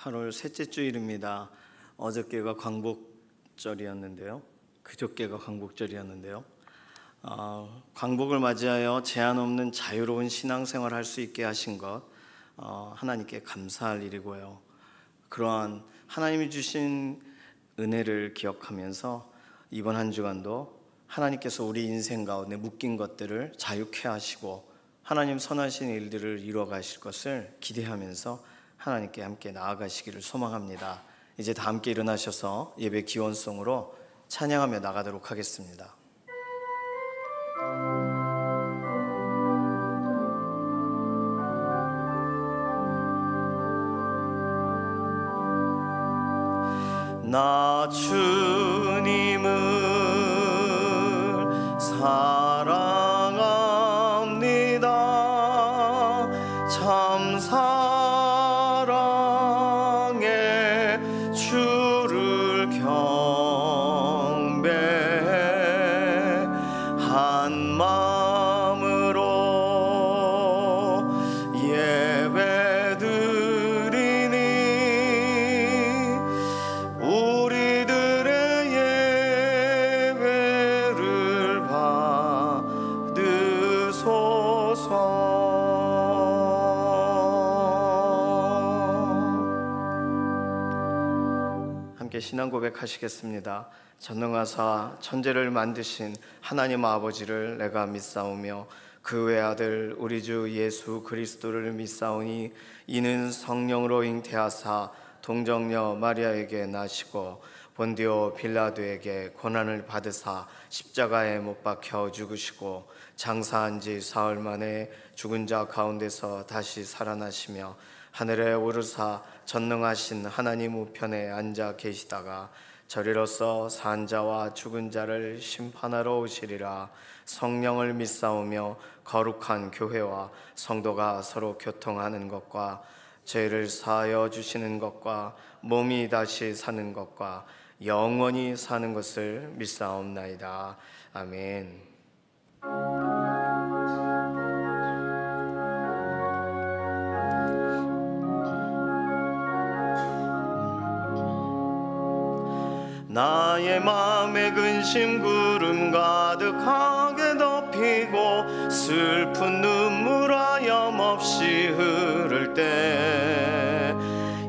8월 셋째 주일입니다. 어저께가 광복절이었는데요. 그저께가 광복절이었는데요. 광복을 맞이하여 제한 없는 자유로운 신앙생활을 할 수 있게 하신 것 하나님께 감사할 일이고요. 그러한 하나님이 주신 은혜를 기억하면서 이번 한 주간도 하나님께서 우리 인생 가운데 묶인 것들을 자유케 하시고 하나님 선하신 일들을 이루어 가실 것을 기대하면서 하나님께 함께 나아가시기를 소망합니다. 이제 다 함께 일어나셔서 예배 기원송으로 찬양하며 나가도록 하겠습니다. 나 주님을 사랑합니다. 참 사랑해 주를 경배해 한 마음으로 예배드리니 우리들의 예배를 받으소서. 함께 신앙 고백하시겠습니다. 전능하사 천지를 만드신 하나님 아버지를 내가 믿사오며 그 외아들 우리 주 예수 그리스도를 믿사오니 이는 성령으로 잉태하사 동정녀 마리아에게 나시고 본디오 빌라도에게 고난을 받으사 십자가에 못 박혀 죽으시고 장사한 지 사흘 만에 죽은 자 가운데서 다시 살아나시며 하늘에 오르사 전능하신 하나님 우편에 앉아 계시다가 저리로서 산 자와 죽은 자를 심판하러 오시리라. 성령을 믿사오며 거룩한 교회와 성도가 서로 교통하는 것과 죄를 사하여 주시는 것과 몸이 다시 사는 것과 영원히 사는 것을 믿사옵나이다. 아멘. 나의 마음에 근심 구름 가득하게 덮이고 슬픈 눈물 하염없이 흐를 때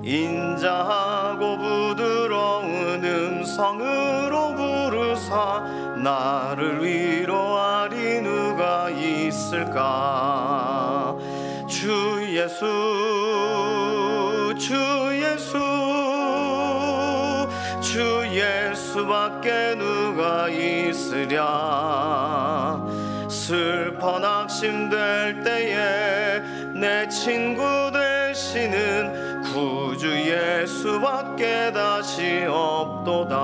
인자하고 부드러운 음성으로 부르사 나를 위로하리 누가 있을까. 주 예수 주 예수 주 예수밖에 누가 있으랴. 슬퍼 낙심될 때에 내 친구 되시는 구주 예수밖에 다시 없도다.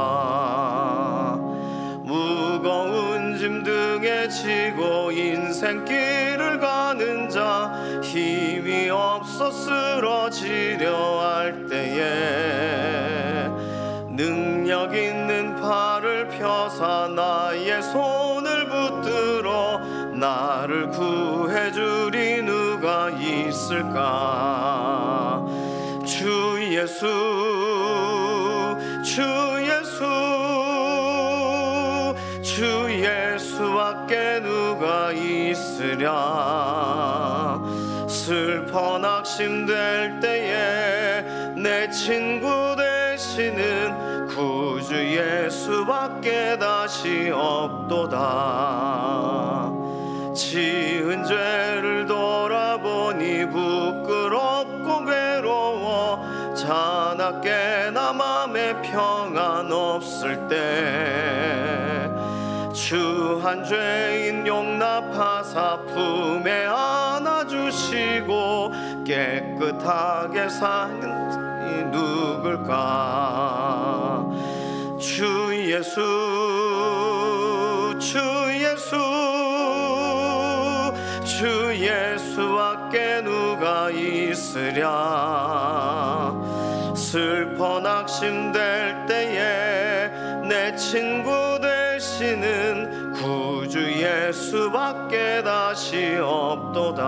무거운 짐 등에 지고 인생길을 가는 자 힘이 없어 쓰러지려 할 때에 능력 있는 팔을 펴사 나의 손을 붙들어 나를 구해주리 누가 있을까. 주 예수 주 예수 주 예수밖에 누가 있으랴. 슬퍼 낙심될 때에 내 친구 되시는 구주 예수밖에 다시 없도다. 지은 죄를 돌아보니 부끄럽고 괴로워 자나깨나 맘에 평안 없을 때 주 한 죄인 용납하사 품에 안아주시고 깨끗하게 사는 누굴까. 주 예수 주 예수 주 예수밖에 누가 있으랴. 슬퍼 낙심될 때에 내 친구 되시는 구주 예수밖에 다시 없도다.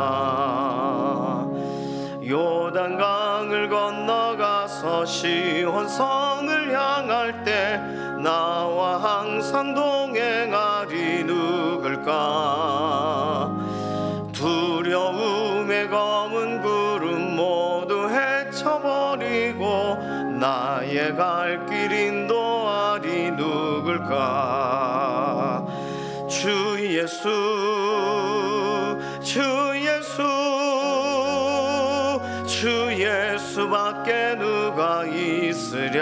요단강을 건너 걸어가서 시온성을 향할 때 나와 항상 동행하리 누굴까. 두려움의 검은 구름 모두 헤쳐버리고 나의 갈 길 인도하리 누굴까. 주 예수 주 예수 주 예수밖에 누가 있으랴.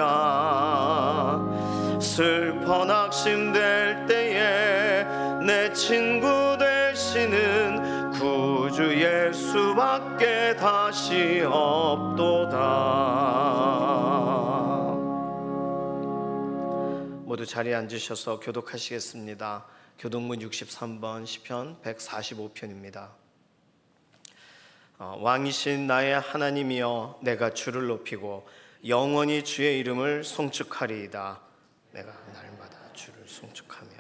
슬퍼 낙심될 때에 내 친구 되시는 구주 예수밖에 다시 없도다. 모두 자리에 앉으셔서 교독하시겠습니다. 교독문 63번 시편 145편입니다. 왕이신 나의 하나님이여 내가 주를 높이고 영원히 주의 이름을 송축하리이다. 내가 날마다 주를 송축하며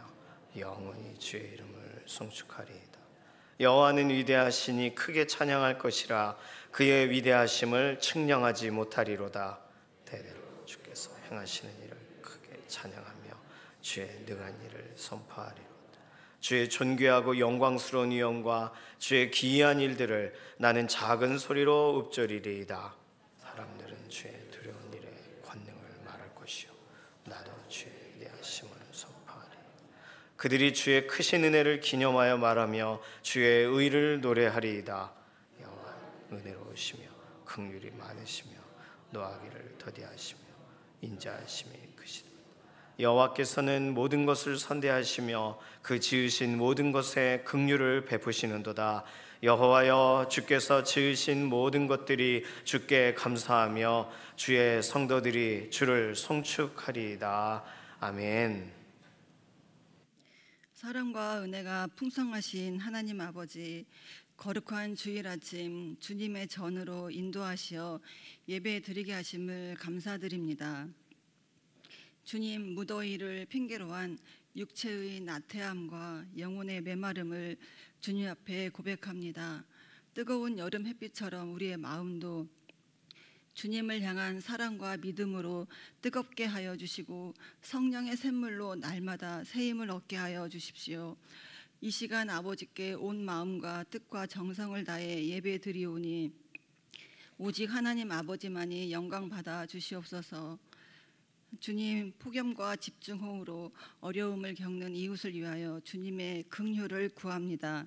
영원히 주의 이름을 송축하리이다. 여호와는 위대하시니 크게 찬양할 것이라. 그의 위대하심을 측량하지 못하리로다. 대대로 주께서 행하시는 일을 크게 찬양하며 주의 능한 일을 선포하리로다. 주의 존귀하고 영광스러운 위엄과 주의 기이한 일들을 나는 작은 소리로 읊조리리이다. 사람들은 주의 두려운 일에 권능을 말할 것이요 나도 주의 위대하심을 선포하리. 그들이 주의 크신 은혜를 기념하여 말하며 주의 의를 노래하리이다. 여호와는 은혜로우시며 긍휼이 많으시며 노하기를 더디하시며 인자하심이 크시다. 여호와께서는 모든 것을 선대하시며 그 지으신 모든 것에 긍휼을 베푸시는도다. 여호와여 주께서 지으신 모든 것들이 주께 감사하며 주의 성도들이 주를 송축하리이다. 아멘. 사랑과 은혜가 풍성하신 하나님 아버지, 거룩한 주일 아침 주님의 전으로 인도하시어 예배 드리게 하심을 감사드립니다. 주님, 무더위를 핑계로 한 육체의 나태함과 영혼의 메마름을 주님 앞에 고백합니다. 뜨거운 여름 햇빛처럼 우리의 마음도 주님을 향한 사랑과 믿음으로 뜨겁게 하여 주시고 성령의 샘물로 날마다 새 힘을 얻게 하여 주십시오. 이 시간 아버지께 온 마음과 뜻과 정성을 다해 예배 드리오니 오직 하나님 아버지만이 영광 받아 주시옵소서. 주님, 폭염과 집중호우로 어려움을 겪는 이웃을 위하여 주님의 긍휼을 구합니다.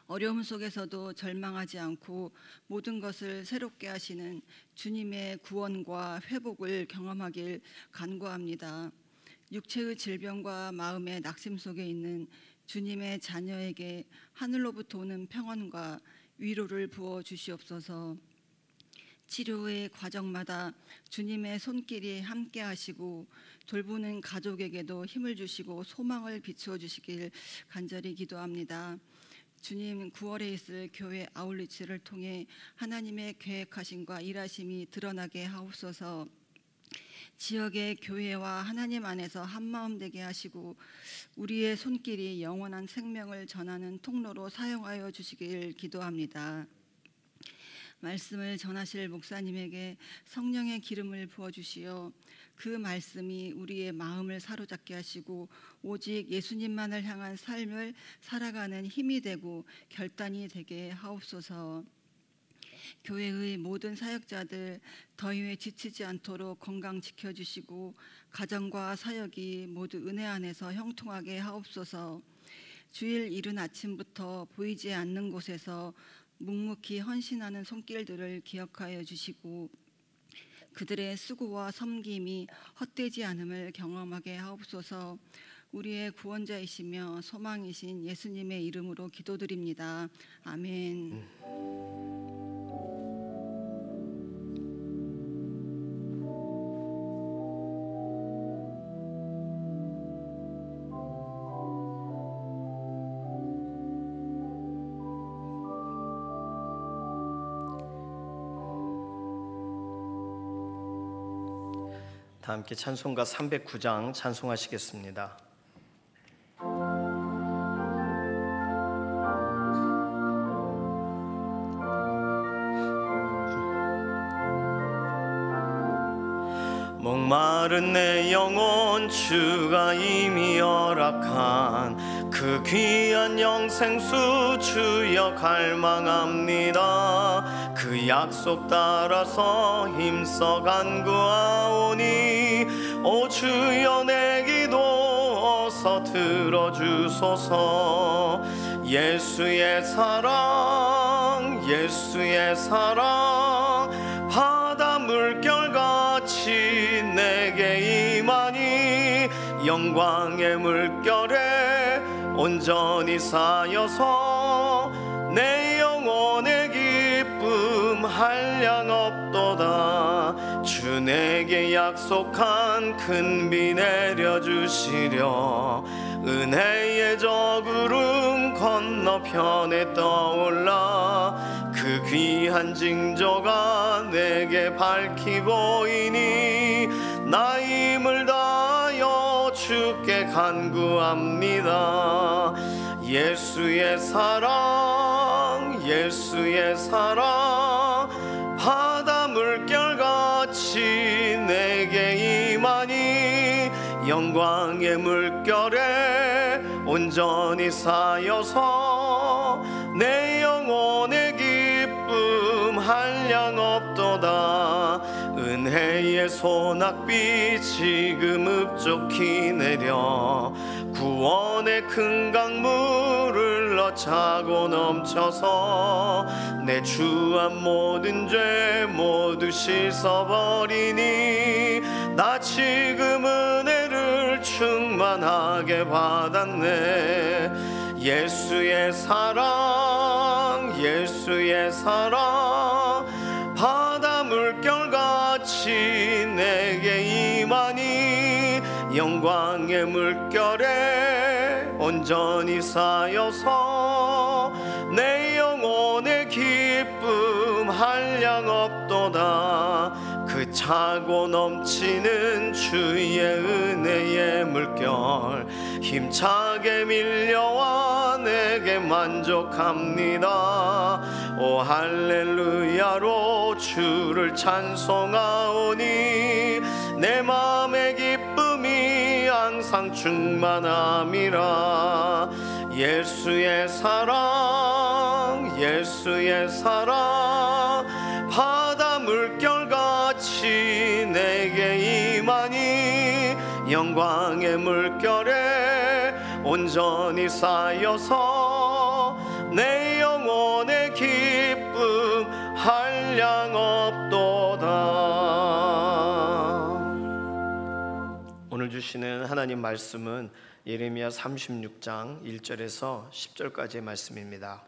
어려움 속에서도 절망하지 않고 모든 것을 새롭게 하시는 주님의 구원과 회복을 경험하길 간구합니다. 육체의 질병과 마음의 낙심 속에 있는 주님의 자녀에게 하늘로부터 오는 평안과 위로를 부어 주시옵소서. 치료의 과정마다 주님의 손길이 함께 하시고 돌보는 가족에게도 힘을 주시고 소망을 비추어 주시길 간절히 기도합니다. 주님, 9월에 있을 교회 아울리치를 통해 하나님의 계획하심과 일하심이 드러나게 하옵소서. 지역의 교회와 하나님 안에서 한마음 되게 하시고 우리의 손길이 영원한 생명을 전하는 통로로 사용하여 주시길 기도합니다. 말씀을 전하실 목사님에게 성령의 기름을 부어주시어 그 말씀이 우리의 마음을 사로잡게 하시고 오직 예수님만을 향한 삶을 살아가는 힘이 되고 결단이 되게 하옵소서. 교회의 모든 사역자들 더위에 지치지 않도록 건강 지켜주시고 가정과 사역이 모두 은혜 안에서 형통하게 하옵소서. 주일 이른 아침부터 보이지 않는 곳에서 묵묵히 헌신하는 손길들을 기억하여 주시고 그들의 수고와 섬김이 헛되지 않음을 경험하게 하옵소서. 우리의 구원자이시며 소망이신 예수님의 이름으로 기도드립니다. 아멘. 다 함께 찬송가 309장 찬송하시겠습니다. 목마른 내 영혼 주가 이미 허락한 그 귀한 영생수 주여 갈망합니다. 그 약속 따라서 힘써 간구하오니 오 주여 내 기도 어서 들어주소서. 예수의 사랑 예수의 사랑 바다 물결같이 내게 임하니 영광의 물결에 온전히 쌓여서 내 영혼의 기쁨 한량 없도다. 주 내게 약속한 큰 비 내려주시려 은혜의 저구름 건너편에 떠올라 그 귀한 징조가 내게 밝히 보이니 나 힘을 다하여 주께 간구합니다. 예수의 사랑 예수의 사랑 바다 물결같이 내게 임하니 영광의 물결에 온전히 쌓여서 내 영혼의 기쁨 한량 없도다. 은혜의 소낙비 지금 흡족히 내려 구원의 큰 강물을 넣자고 넘쳐서 내 주한 모든 죄 모두 씻어버리니 나 지금 은혜를 충만하게 받았네. 예수의 사랑 예수의 사랑 바다 물결같이 내게 임하니 영광의 물결에 온전히 쌓여서 내 영혼의 기쁨 한량 없도다. 그 차고 넘치는 주의 은혜의 물결 힘차게 밀려와 내게 만족합니다. 오 할렐루야로 주를 찬송하오니 내 마음의 기쁨이 항상 충만함이라. 예수의 사랑 예수의 사랑 바다 물결같이 내게 임하니 영광의 물결에 온전히 쌓여서 내 영혼의 기쁨 한량 없도다. 오늘 주시는 하나님 말씀은 예레미야 36장 1절에서 10절까지의 말씀입니다.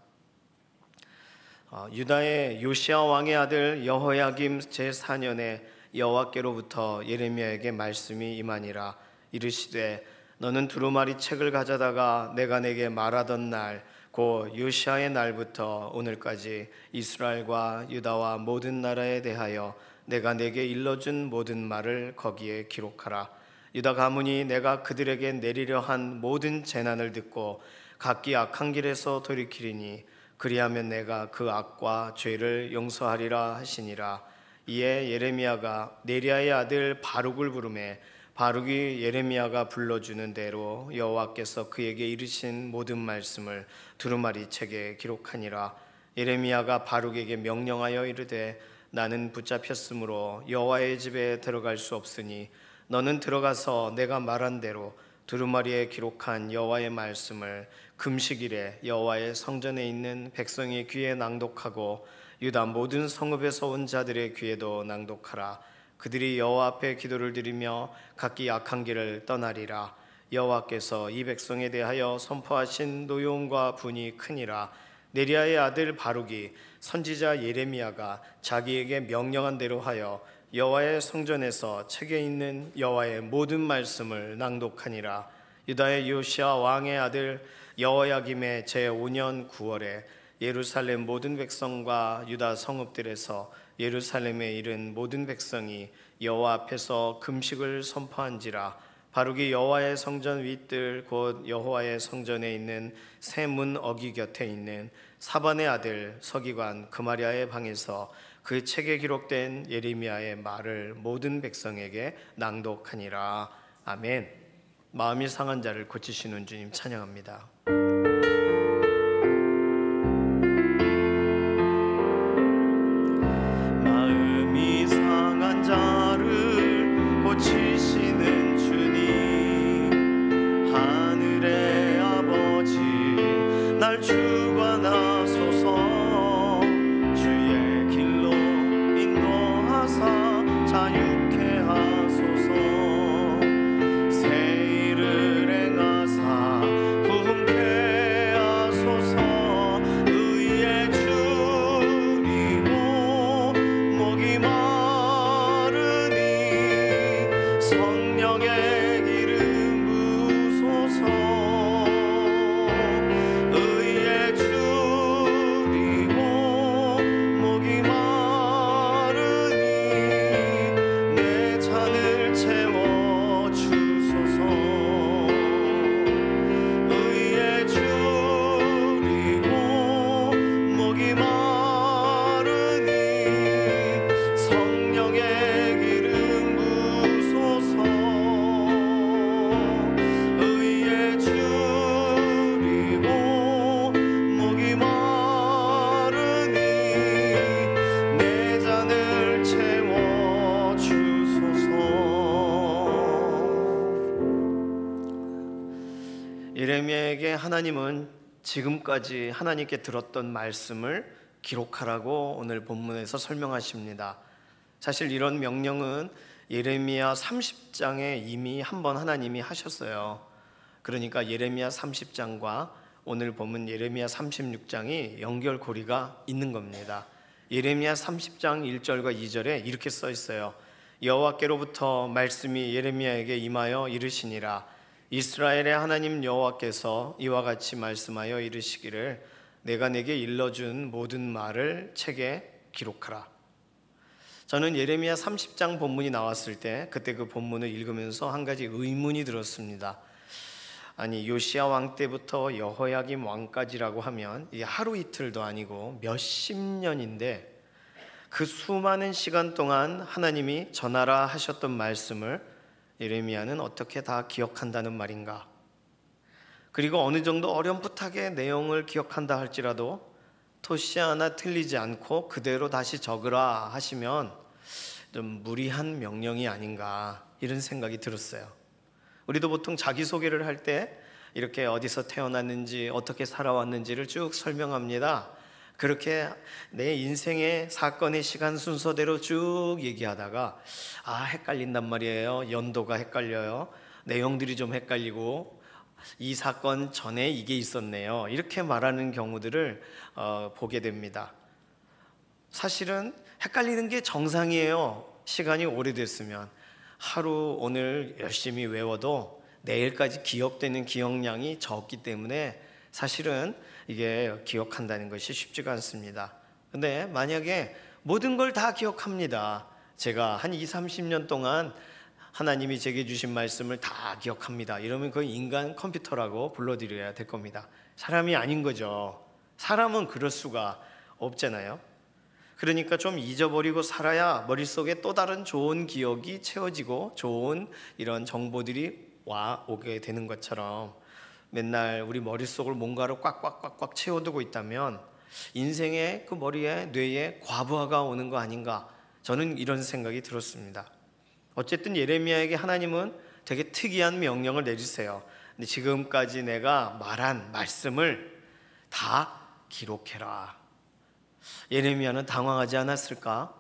유다의 요시야 왕의 아들 여호야김 제4년에 여호와께로부터 예레미야에게 말씀이 임하니라. 이르시되 너는 두루마리 책을 가져다가 내가 내게 말하던 날 곧 요시야의 날부터 오늘까지 이스라엘과 유다와 모든 나라에 대하여 내가 내게 일러준 모든 말을 거기에 기록하라. 유다 가문이 내가 그들에게 내리려 한 모든 재난을 듣고 각기 악한 길에서 돌이키리니 그리하면 내가 그 악과 죄를 용서하리라 하시니라. 이에 예레미야가 네리야의 아들 바룩을 부르매 바룩이 예레미야가 불러주는 대로 여호와께서 그에게 이르신 모든 말씀을 두루마리 책에 기록하니라. 예레미야가 바룩에게 명령하여 이르되 나는 붙잡혔으므로 여호와의 집에 들어갈 수 없으니 너는 들어가서 내가 말한 대로 두루마리에 기록한 여호와의 말씀을 금식일에 여호와의 성전에 있는 백성의 귀에 낭독하고 유다 모든 성읍에서 온 자들의 귀에도 낭독하라. 그들이 여호와 앞에 기도를 드리며 각기 악한 길을 떠나리라. 여호와께서 이 백성에 대하여 선포하신 노여움과 분이 크니라. 네리야의 아들 바룩이 선지자 예레미야가 자기에게 명령한 대로 하여 여호와의 성전에서 책에 있는 여호와의 모든 말씀을 낭독하니라. 유다의 요시야 왕의 아들 여호야김의 제5년 9월에 예루살렘 모든 백성과 유다 성읍들에서 예루살렘에 이른 모든 백성이 여호와 앞에서 금식을 선포한지라. 바룩이 여호와의 성전 윗뜰 곧 여호와의 성전에 있는 새 문 어기 곁에 있는 사반의 아들 서기관 그마리아의 방에서 그 책에 기록된 예레미야의 말을 모든 백성에게 낭독하니라. 아멘. 마음이 상한 자를 고치시는 주님 찬양합니다. 마음이 상한 자를 고치시는 주님, 하늘의 아버지 날 주관하소서. 주의 길로 인도하사 자유케 하소서. 새 일을 행하사 부흥케 하소서. 의에 줄이고 목이 마르니 성령의 기름 부소서. 의에 줄이고 목이 마르니 내 잔을 채워 주소서. 의에 줄이고 목이 마르니 성령의 기름 부소서. 의에 줄이고 목이 마르니 내 잔을 채워 주소서. 예레미야에게 하나님은 지금까지 하나님께 들었던 말씀을 기록하라고 오늘 본문에서 설명하십니다. 사실 이런 명령은 예레미야 30장에 이미 한번 하나님이 하셨어요. 그러니까 예레미야 30장과 오늘 본문 예레미야 36장이 연결고리가 있는 겁니다. 예레미야 30장 1절과 2절에 이렇게 써 있어요. 여호와께로부터 말씀이 예레미야에게 임하여 이르시니라. 이스라엘의 하나님 여호와께서 이와 같이 말씀하여 이르시기를 내가 내게 일러준 모든 말을 책에 기록하라. 저는 예레미야 30장 본문이 나왔을 때 그때 그 본문을 읽으면서 한 가지 의문이 들었습니다. 아니, 요시야 왕 때부터 여호야김 왕까지라고 하면 이게 하루 이틀도 아니고 몇십 년인데 그 수많은 시간 동안 하나님이 전하라 하셨던 말씀을 예레미야는 어떻게 다 기억한다는 말인가? 그리고 어느 정도 어렴풋하게 내용을 기억한다 할지라도 토시 하나 틀리지 않고 그대로 다시 적으라 하시면 좀 무리한 명령이 아닌가, 이런 생각이 들었어요. 우리도 보통 자기소개를 할 때 이렇게 어디서 태어났는지 어떻게 살아왔는지를 쭉 설명합니다. 그렇게 내 인생의 사건의 시간 순서대로 쭉 얘기하다가 헷갈린단 말이에요. 연도가 헷갈려요. 내용들이 좀 헷갈리고 이 사건 전에 이게 있었네요. 이렇게 말하는 경우들을 보게 됩니다. 사실은 헷갈리는 게 정상이에요. 시간이 오래됐으면. 하루 오늘 열심히 외워도 내일까지 기억되는 기억량이 적기 때문에 사실은 이게 기억한다는 것이 쉽지가 않습니다. 근데 만약에 모든 걸 다 기억합니다. 제가 한 20, 30년 동안 하나님이 제게 주신 말씀을 다 기억합니다. 이러면 그 인간 컴퓨터라고 불러드려야 될 겁니다. 사람이 아닌 거죠. 사람은 그럴 수가 없잖아요. 그러니까 좀 잊어버리고 살아야 머릿속에 또 다른 좋은 기억이 채워지고 좋은 이런 정보들이 오게 되는 것처럼 맨날 우리 머릿속을 뭔가로 꽉꽉꽉꽉 채워두고 있다면 인생의 그 머리에 뇌에 과부하가 오는 거 아닌가, 저는 이런 생각이 들었습니다. 어쨌든 예레미야에게 하나님은 되게 특이한 명령을 내리세요. 근데 지금까지 내가 말한 말씀을 다 기록해라. 예레미야는 당황하지 않았을까?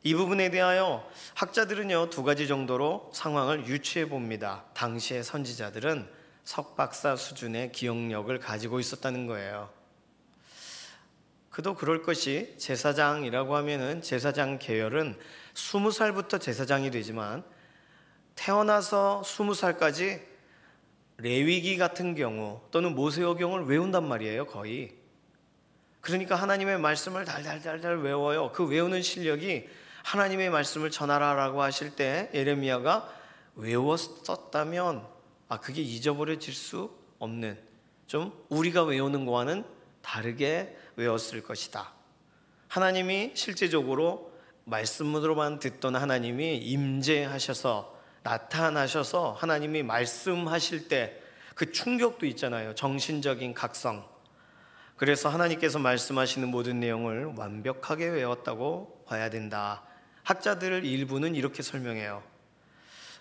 이 부분에 대하여 학자들은요, 두 가지 정도로 상황을 유추해 봅니다. 당시의 선지자들은 석박사 수준의 기억력을 가지고 있었다는 거예요. 그도 그럴 것이, 제사장이라고 하면은 제사장 계열은 20살부터 제사장이 되지만 태어나서 20살까지 레위기 같은 경우 또는 모세오경을 외운단 말이에요, 거의. 그러니까 하나님의 말씀을 달달달달 외워요. 그 외우는 실력이 하나님의 말씀을 전하라라고 하실 때 예레미야가 외웠었다면 그게 잊어버려질 수 없는, 좀 우리가 외우는 거와는 다르게 외웠을 것이다. 하나님이 실제적으로 말씀으로만 듣던 하나님이 임재하셔서 나타나셔서 하나님이 말씀하실 때 그 충격도 있잖아요. 정신적인 각성. 그래서 하나님께서 말씀하시는 모든 내용을 완벽하게 외웠다고 봐야 된다. 학자들 일부는 이렇게 설명해요.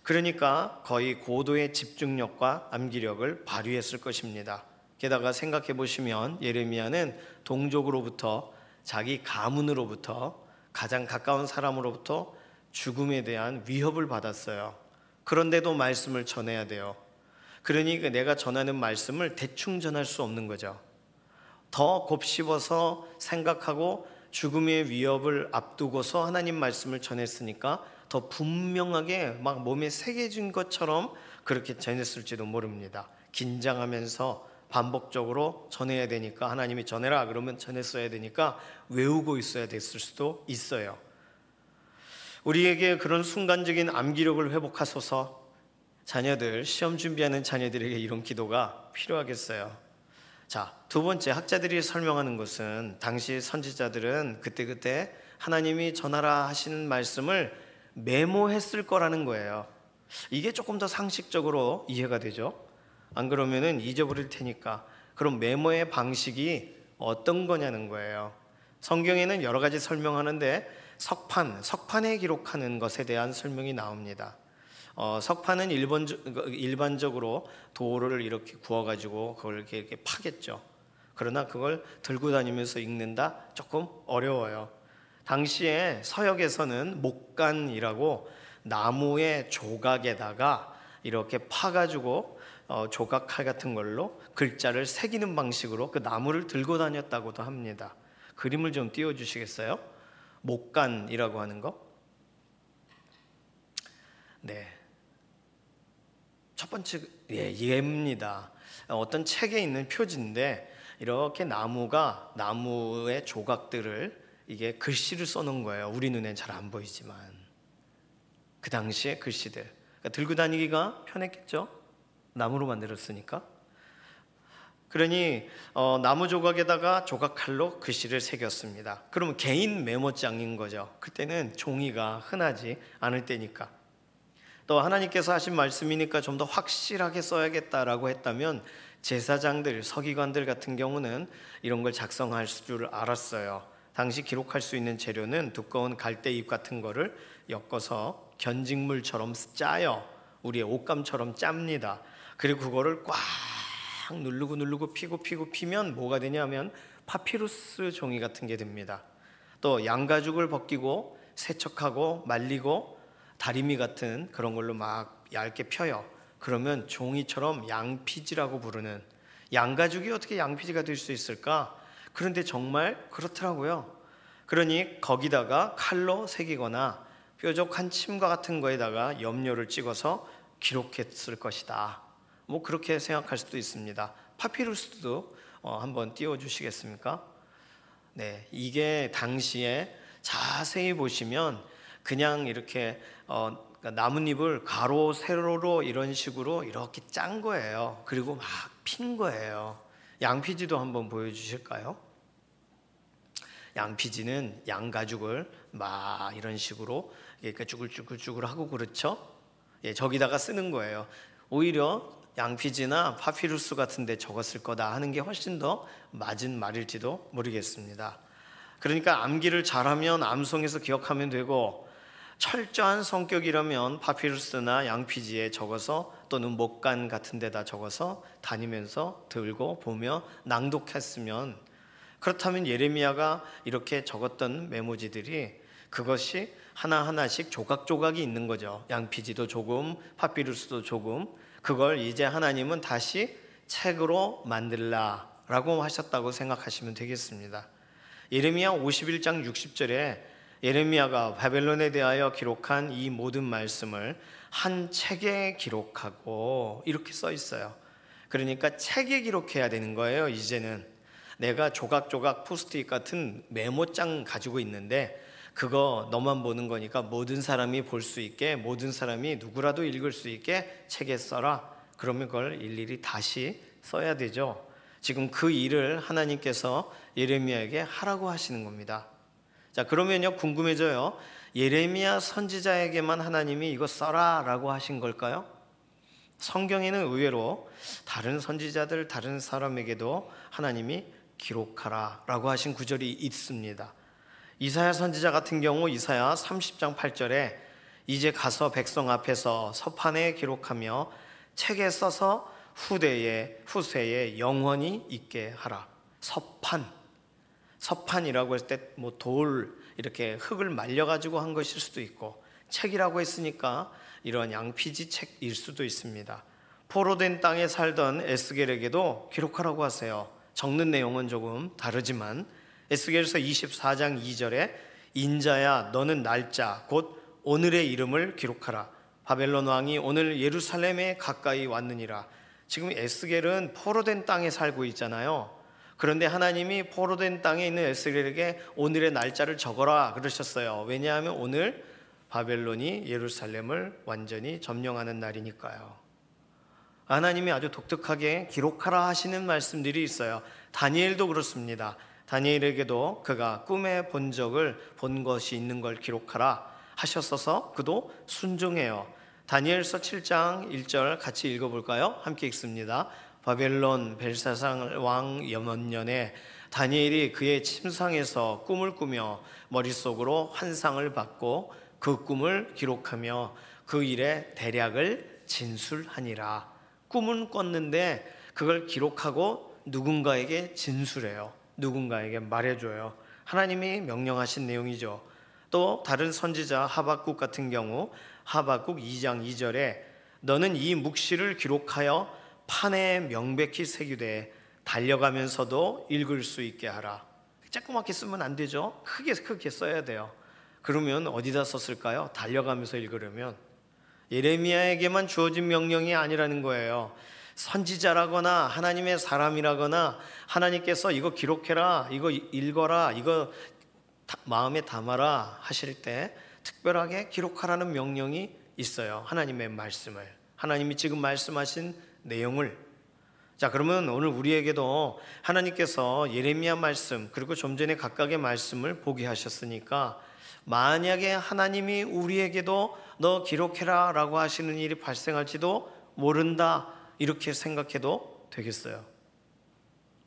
그러니까 거의 고도의 집중력과 암기력을 발휘했을 것입니다. 게다가 생각해 보시면 예레미야는 동족으로부터, 자기 가문으로부터, 가장 가까운 사람으로부터 죽음에 대한 위협을 받았어요. 그런데도 말씀을 전해야 돼요. 그러니 내가 전하는 말씀을 대충 전할 수 없는 거죠. 더 곱씹어서 생각하고 죽음의 위협을 앞두고서 하나님 말씀을 전했으니까 더 분명하게 막 몸에 새겨진 것처럼 그렇게 전했을지도 모릅니다. 긴장하면서 반복적으로 전해야 되니까, 하나님이 전해라 그러면 전했어야 되니까 외우고 있어야 됐을 수도 있어요. 우리에게 그런 순간적인 암기력을 회복하소서. 자녀들, 시험 준비하는 자녀들에게 이런 기도가 필요하겠어요. 자, 두 번째, 학자들이 설명하는 것은 당시 선지자들은 그때그때 하나님이 전하라 하시는 말씀을 메모했을 거라는 거예요. 이게 조금 더 상식적으로 이해가 되죠. 안 그러면은 잊어버릴 테니까. 그럼 메모의 방식이 어떤 거냐는 거예요. 성경에는 여러 가지 설명하는데 석판에 기록하는 것에 대한 설명이 나옵니다. 석판은 일반적으로 돌을 이렇게 구워가지고 그걸 이렇게 파겠죠. 그러나 그걸 들고 다니면서 읽는다? 조금 어려워요. 당시에 서역에서는 목간이라고 나무의 조각에다가 이렇게 파가지고 조각칼 같은 걸로 글자를 새기는 방식으로 그 나무를 들고 다녔다고도 합니다. 그림을 좀 띄워주시겠어요? 목간이라고 하는 거. 네. 첫 번째 예입니다. 어떤 책에 있는 표지인데 이렇게 나무의 조각들을 이게 글씨를 써놓은 거예요. 우리 눈엔 잘 안 보이지만 그 당시에 글씨들, 그러니까 들고 다니기가 편했겠죠. 나무로 만들었으니까. 그러니 나무 조각에다가 조각칼로 글씨를 새겼습니다. 그러면 개인 메모장인 거죠. 그때는 종이가 흔하지 않을 때니까. 또 하나님께서 하신 말씀이니까 좀 더 확실하게 써야겠다라고 했다면 제사장들, 서기관들 같은 경우는 이런 걸 작성할 줄 알았어요. 당시 기록할 수 있는 재료는 두꺼운 갈대잎 같은 거를 엮어서 견직물처럼 짜요. 우리의 옷감처럼 짭니다. 그리고 그거를 꽉 누르고 피면 뭐가 되냐면 파피루스 종이 같은 게 됩니다. 또 양가죽을 벗기고 세척하고 말리고 다리미 같은 그런 걸로 막 얇게 펴요. 그러면 종이처럼 양피지라고 부르는, 양가죽이 어떻게 양피지가 될 수 있을까? 그런데 정말 그렇더라고요. 그러니 거기다가 칼로 새기거나 뾰족한 침과 같은 거에다가 염료를 찍어서 기록했을 것이다. 뭐 그렇게 생각할 수도 있습니다. 파피루스도 한번 띄워주시겠습니까? 네, 이게 당시에 자세히 보시면 그냥 이렇게 나뭇잎을 가로 세로로 이런 식으로 이렇게 짠 거예요. 그리고 막 핀 거예요. 양피지도 한번 보여주실까요? 양피지는 양가죽을 막 이런 식으로 이렇게 쭈글쭈글 하고 그렇죠? 예, 저기다가 쓰는 거예요. 오히려 양피지나 파피루스 같은 데 적었을 거다 하는 게 훨씬 더 맞은 말일지도 모르겠습니다. 그러니까 암기를 잘하면 암송해서 기억하면 되고, 철저한 성격이라면 파피루스나 양피지에 적어서 또는 목간 같은 데다 적어서 다니면서 들고 보며 낭독했으면, 그렇다면 예레미야가 이렇게 적었던 메모지들이 그것이 하나하나씩 조각조각이 있는 거죠. 양피지도 조금, 파피루스도 조금. 그걸 이제 하나님은 다시 책으로 만들라라고 하셨다고 생각하시면 되겠습니다. 예레미야 51장 60절에 예레미야가 바벨론에 대하여 기록한 이 모든 말씀을 한 책에 기록하고 이렇게 써 있어요. 그러니까 책에 기록해야 되는 거예요. 이제는 내가 조각조각 포스트잇 같은 메모장 가지고 있는데 그거 너만 보는 거니까 모든 사람이 볼 수 있게, 모든 사람이 누구라도 읽을 수 있게 책에 써라. 그러면 그걸 일일이 다시 써야 되죠. 지금 그 일을 하나님께서 예레미야에게 하라고 하시는 겁니다. 자, 그러면요, 궁금해져요. 예레미야 선지자에게만 하나님이 이거 써라 라고 하신 걸까요? 성경에는 의외로 다른 선지자들, 다른 사람에게도 하나님이 기록하라 라고 하신 구절이 있습니다. 이사야 선지자 같은 경우 이사야 30장 8절에 이제 가서 백성 앞에서 서판에 기록하며 책에 써서 후세에 영원히 있게 하라. 서판이라고 했을 때 뭐 돌 이렇게 흙을 말려가지고 한 것일 수도 있고, 책이라고 했으니까 이런 양피지 책일 수도 있습니다. 포로된 땅에 살던 에스겔에게도 기록하라고 하세요. 적는 내용은 조금 다르지만 에스겔서 24장 2절에 인자야 너는 날짜 곧 오늘의 이름을 기록하라. 바벨론 왕이 오늘 예루살렘에 가까이 왔느니라. 지금 에스겔은 포로된 땅에 살고 있잖아요. 그런데 하나님이 포로된 땅에 있는 에스겔에게 오늘의 날짜를 적어라 그러셨어요. 왜냐하면 오늘 바벨론이 예루살렘을 완전히 점령하는 날이니까요. 하나님이 아주 독특하게 기록하라 하시는 말씀들이 있어요. 다니엘도 그렇습니다. 다니엘에게도 그가 꿈에 본 것이 있는 걸 기록하라 하셨어서 그도 순종해요. 다니엘서 7장 1절 같이 읽어볼까요? 함께 읽습니다. 바벨론 벨사살 왕 연년에 다니엘이 그의 침상에서 꿈을 꾸며 머릿속으로 환상을 받고 그 꿈을 기록하며 그 일의 대략을 진술하니라. 꿈은 꿨는데 그걸 기록하고 누군가에게 진술해요. 누군가에게 말해줘요. 하나님이 명령하신 내용이죠. 또 다른 선지자 하박국 같은 경우 하박국 2장 2절에 너는 이 묵시를 기록하여 판에 명백히 새기되 달려가면서도 읽을 수 있게 하라. 조그맣게 쓰면 안 되죠. 크게 써야 돼요. 그러면 어디다 썼을까요? 달려가면서 읽으려면. 예레미야에게만 주어진 명령이 아니라는 거예요. 선지자라거나 하나님의 사람이라거나 하나님께서 이거 기록해라, 이거 읽어라, 이거 마음에 담아라 하실 때 특별하게 기록하라는 명령이 있어요. 하나님의 말씀을, 하나님이 지금 말씀하신 내용을. 자, 그러면 오늘 우리에게도 하나님께서 예레미야 말씀 그리고 좀 전에 각각의 말씀을 보게 하셨으니까 만약에 하나님이 우리에게도 너 기록해라 라고 하시는 일이 발생할지도 모른다 이렇게 생각해도 되겠어요?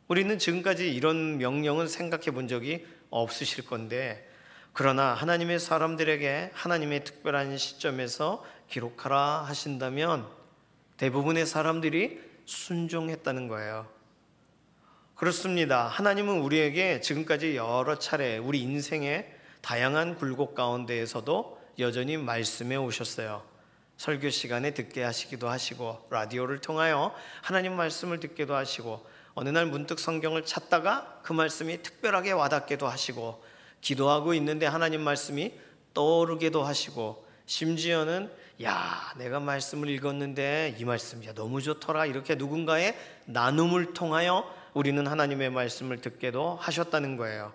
우리는 지금까지 이런 명령은 생각해 본 적이 없으실 건데, 그러나 하나님의 사람들에게 하나님의 특별한 시점에서 기록하라 하신다면 대부분의 사람들이 순종했다는 거예요. 그렇습니다. 하나님은 우리에게 지금까지 여러 차례 우리 인생의 다양한 굴곡 가운데에서도 여전히 말씀해 오셨어요. 설교 시간에 듣게 하시기도 하시고, 라디오를 통하여 하나님 말씀을 듣기도 하시고, 어느 날 문득 성경을 찾다가 그 말씀이 특별하게 와닿기도 하시고, 기도하고 있는데 하나님 말씀이 떠오르기도 하시고, 심지어는 야, 내가 말씀을 읽었는데 이 말씀이 너무 좋더라 이렇게 누군가의 나눔을 통하여 우리는 하나님의 말씀을 듣게도 하셨다는 거예요.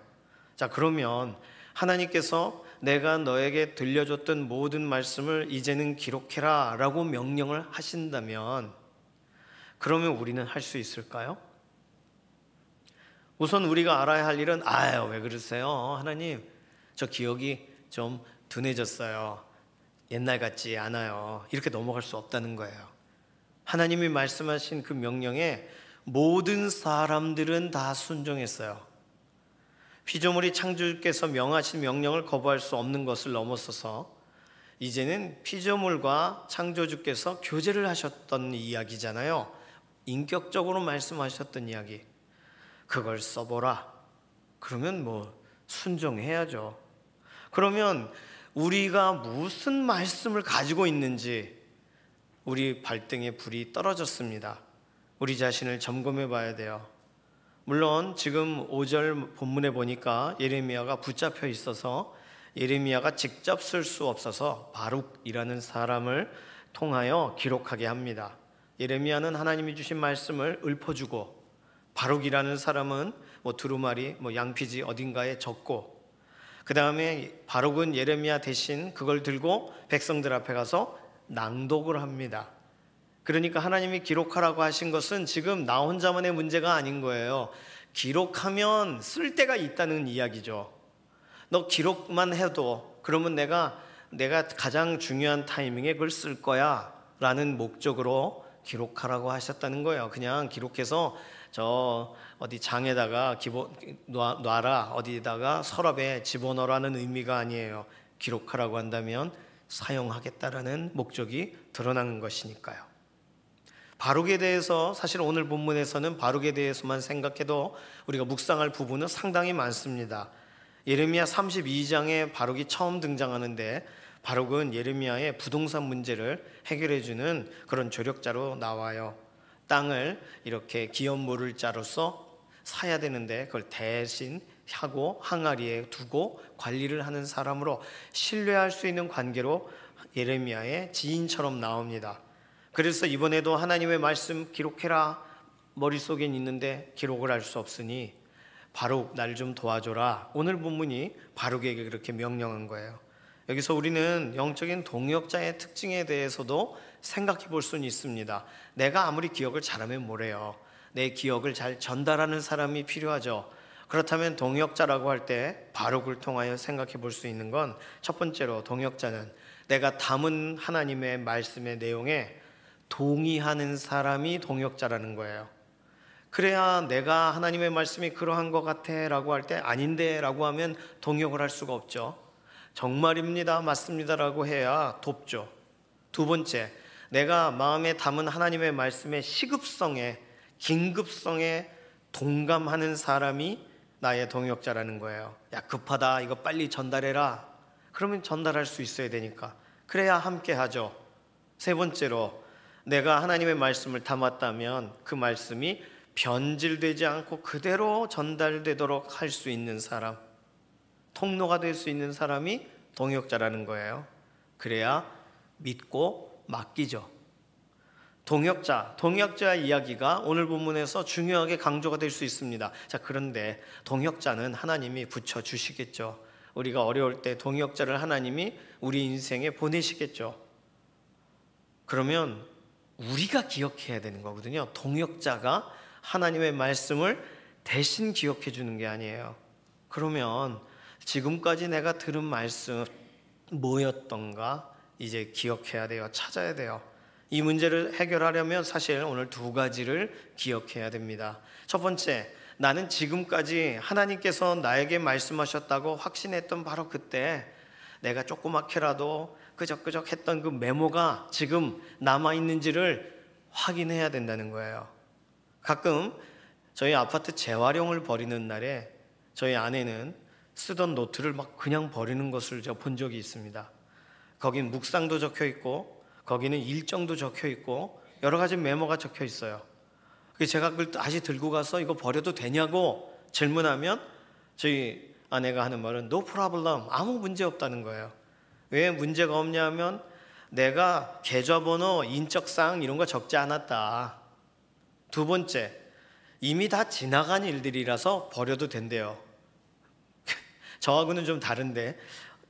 자, 그러면 하나님께서 내가 너에게 들려줬던 모든 말씀을 이제는 기록해라 라고 명령을 하신다면 그러면 우리는 할 수 있을까요? 우선 우리가 알아야 할 일은 왜 그러세요? 하나님, 저 기억이 좀 둔해졌어요. 옛날 같지 않아요. 이렇게 넘어갈 수 없다는 거예요. 하나님이 말씀하신 그 명령에 모든 사람들은 다 순종했어요. 피조물이 창조주께서 명하신 명령을 거부할 수 없는 것을 넘어서서 이제는 피조물과 창조주께서 교제를 하셨던 이야기잖아요. 인격적으로 말씀하셨던 이야기. 그걸 써보라. 그러면 순종해야죠. 그러면 우리가 무슨 말씀을 가지고 있는지 우리 발등에 불이 떨어졌습니다. 우리 자신을 점검해 봐야 돼요. 물론 지금 5절 본문에 보니까 예레미야가 붙잡혀 있어서 예레미야가 직접 쓸 수 없어서 바룩이라는 사람을 통하여 기록하게 합니다. 예레미야는 하나님이 주신 말씀을 읊어주고, 바룩이라는 사람은 두루마리, 양피지 어딘가에 적고, 그 다음에 바룩은 예레미야 대신 그걸 들고 백성들 앞에 가서 낭독을 합니다. 그러니까 하나님이 기록하라고 하신 것은 지금 나 혼자만의 문제가 아닌 거예요. 기록하면 쓸 데가 있다는 이야기죠. 너 기록만 해도 그러면 내가 가장 중요한 타이밍에 그걸 쓸 거야 라는 목적으로 기록하라고 하셨다는 거예요. 그냥 기록해서 저 어디 장에다가 놔라, 어디다가 서랍에 집어넣으라는 의미가 아니에요. 기록하라고 한다면 사용하겠다라는 목적이 드러나는 것이니까요. 바룩에 대해서 사실 오늘 본문에서는 바룩에 대해서만 생각해도 우리가 묵상할 부분은 상당히 많습니다. 예레미야 32장에 바룩이 처음 등장하는데, 바룩은 예레미야의 부동산 문제를 해결해주는 그런 조력자로 나와요. 땅을 이렇게 기업물을 자로서 사야 되는데 그걸 대신 하고 항아리에 두고 관리를 하는 사람으로 신뢰할 수 있는 관계로 예레미야의 지인처럼 나옵니다. 그래서 이번에도 하나님의 말씀 기록해라 머릿속엔 있는데 기록을 할 수 없으니 바룩 날 좀 도와줘라. 오늘 본문이 바룩에게 그렇게 명령한 거예요. 여기서 우리는 영적인 동역자의 특징에 대해서도 생각해 볼 수는 있습니다. 내가 아무리 기억을 잘하면 뭐래요? 내 기억을 잘 전달하는 사람이 필요하죠. 그렇다면 동역자라고 할 때 바룩을 통하여 생각해 볼 수 있는 건, 첫 번째로 동역자는 내가 담은 하나님의 말씀의 내용에 동의하는 사람이 동역자라는 거예요. 그래야 내가 하나님의 말씀이 그러한 것 같아 라고 할 때 아닌데 라고 하면 동역을 할 수가 없죠. 정말입니다, 맞습니다 라고 해야 돕죠. 두 번째, 내가 마음에 담은 하나님의 말씀의 시급성에, 긴급성에 동감하는 사람이 나의 동역자라는 거예요. 야, 급하다, 이거 빨리 전달해라. 그러면 전달할 수 있어야 되니까 그래야 함께 하죠. 세 번째로, 내가 하나님의 말씀을 담았다면 그 말씀이 변질되지 않고 그대로 전달되도록 할 수 있는 사람, 통로가 될 수 있는 사람이 동역자라는 거예요. 그래야 믿고 맡기죠. 동역자 이야기가 오늘 본문에서 중요하게 강조가 될 수 있습니다. 자, 그런데 동역자는 하나님이 붙여주시겠죠. 우리가 어려울 때 동역자를 하나님이 우리 인생에 보내시겠죠. 그러면 우리가 기억해야 되는 거거든요. 동역자가 하나님의 말씀을 대신 기억해 주는 게 아니에요. 그러면 지금까지 내가 들은 말씀 뭐였던가 이제 기억해야 돼요. 찾아야 돼요. 이 문제를 해결하려면 사실 오늘 두 가지를 기억해야 됩니다. 첫 번째, 나는 지금까지 하나님께서 나에게 말씀하셨다고 확신했던 바로 그때 내가 조그맣게라도 끄적끄적 했던 그 메모가 지금 남아있는지를 확인해야 된다는 거예요. 가끔 저희 아파트 재활용을 버리는 날에 저희 아내는 쓰던 노트를 막 그냥 버리는 것을 제가 본 적이 있습니다. 거긴 묵상도 적혀 있고 거기는 일정도 적혀 있고 여러 가지 메모가 적혀 있어요. 제가 그걸 다시 들고 가서 이거 버려도 되냐고 질문하면 저희 아내가 하는 말은 No problem, 아무 문제 없다는 거예요. 왜 문제가 없냐면 내가 계좌번호, 인적사항 이런 거 적지 않았다. 두 번째, 이미 다 지나간 일들이라서 버려도 된대요. 저하고는 좀 다른데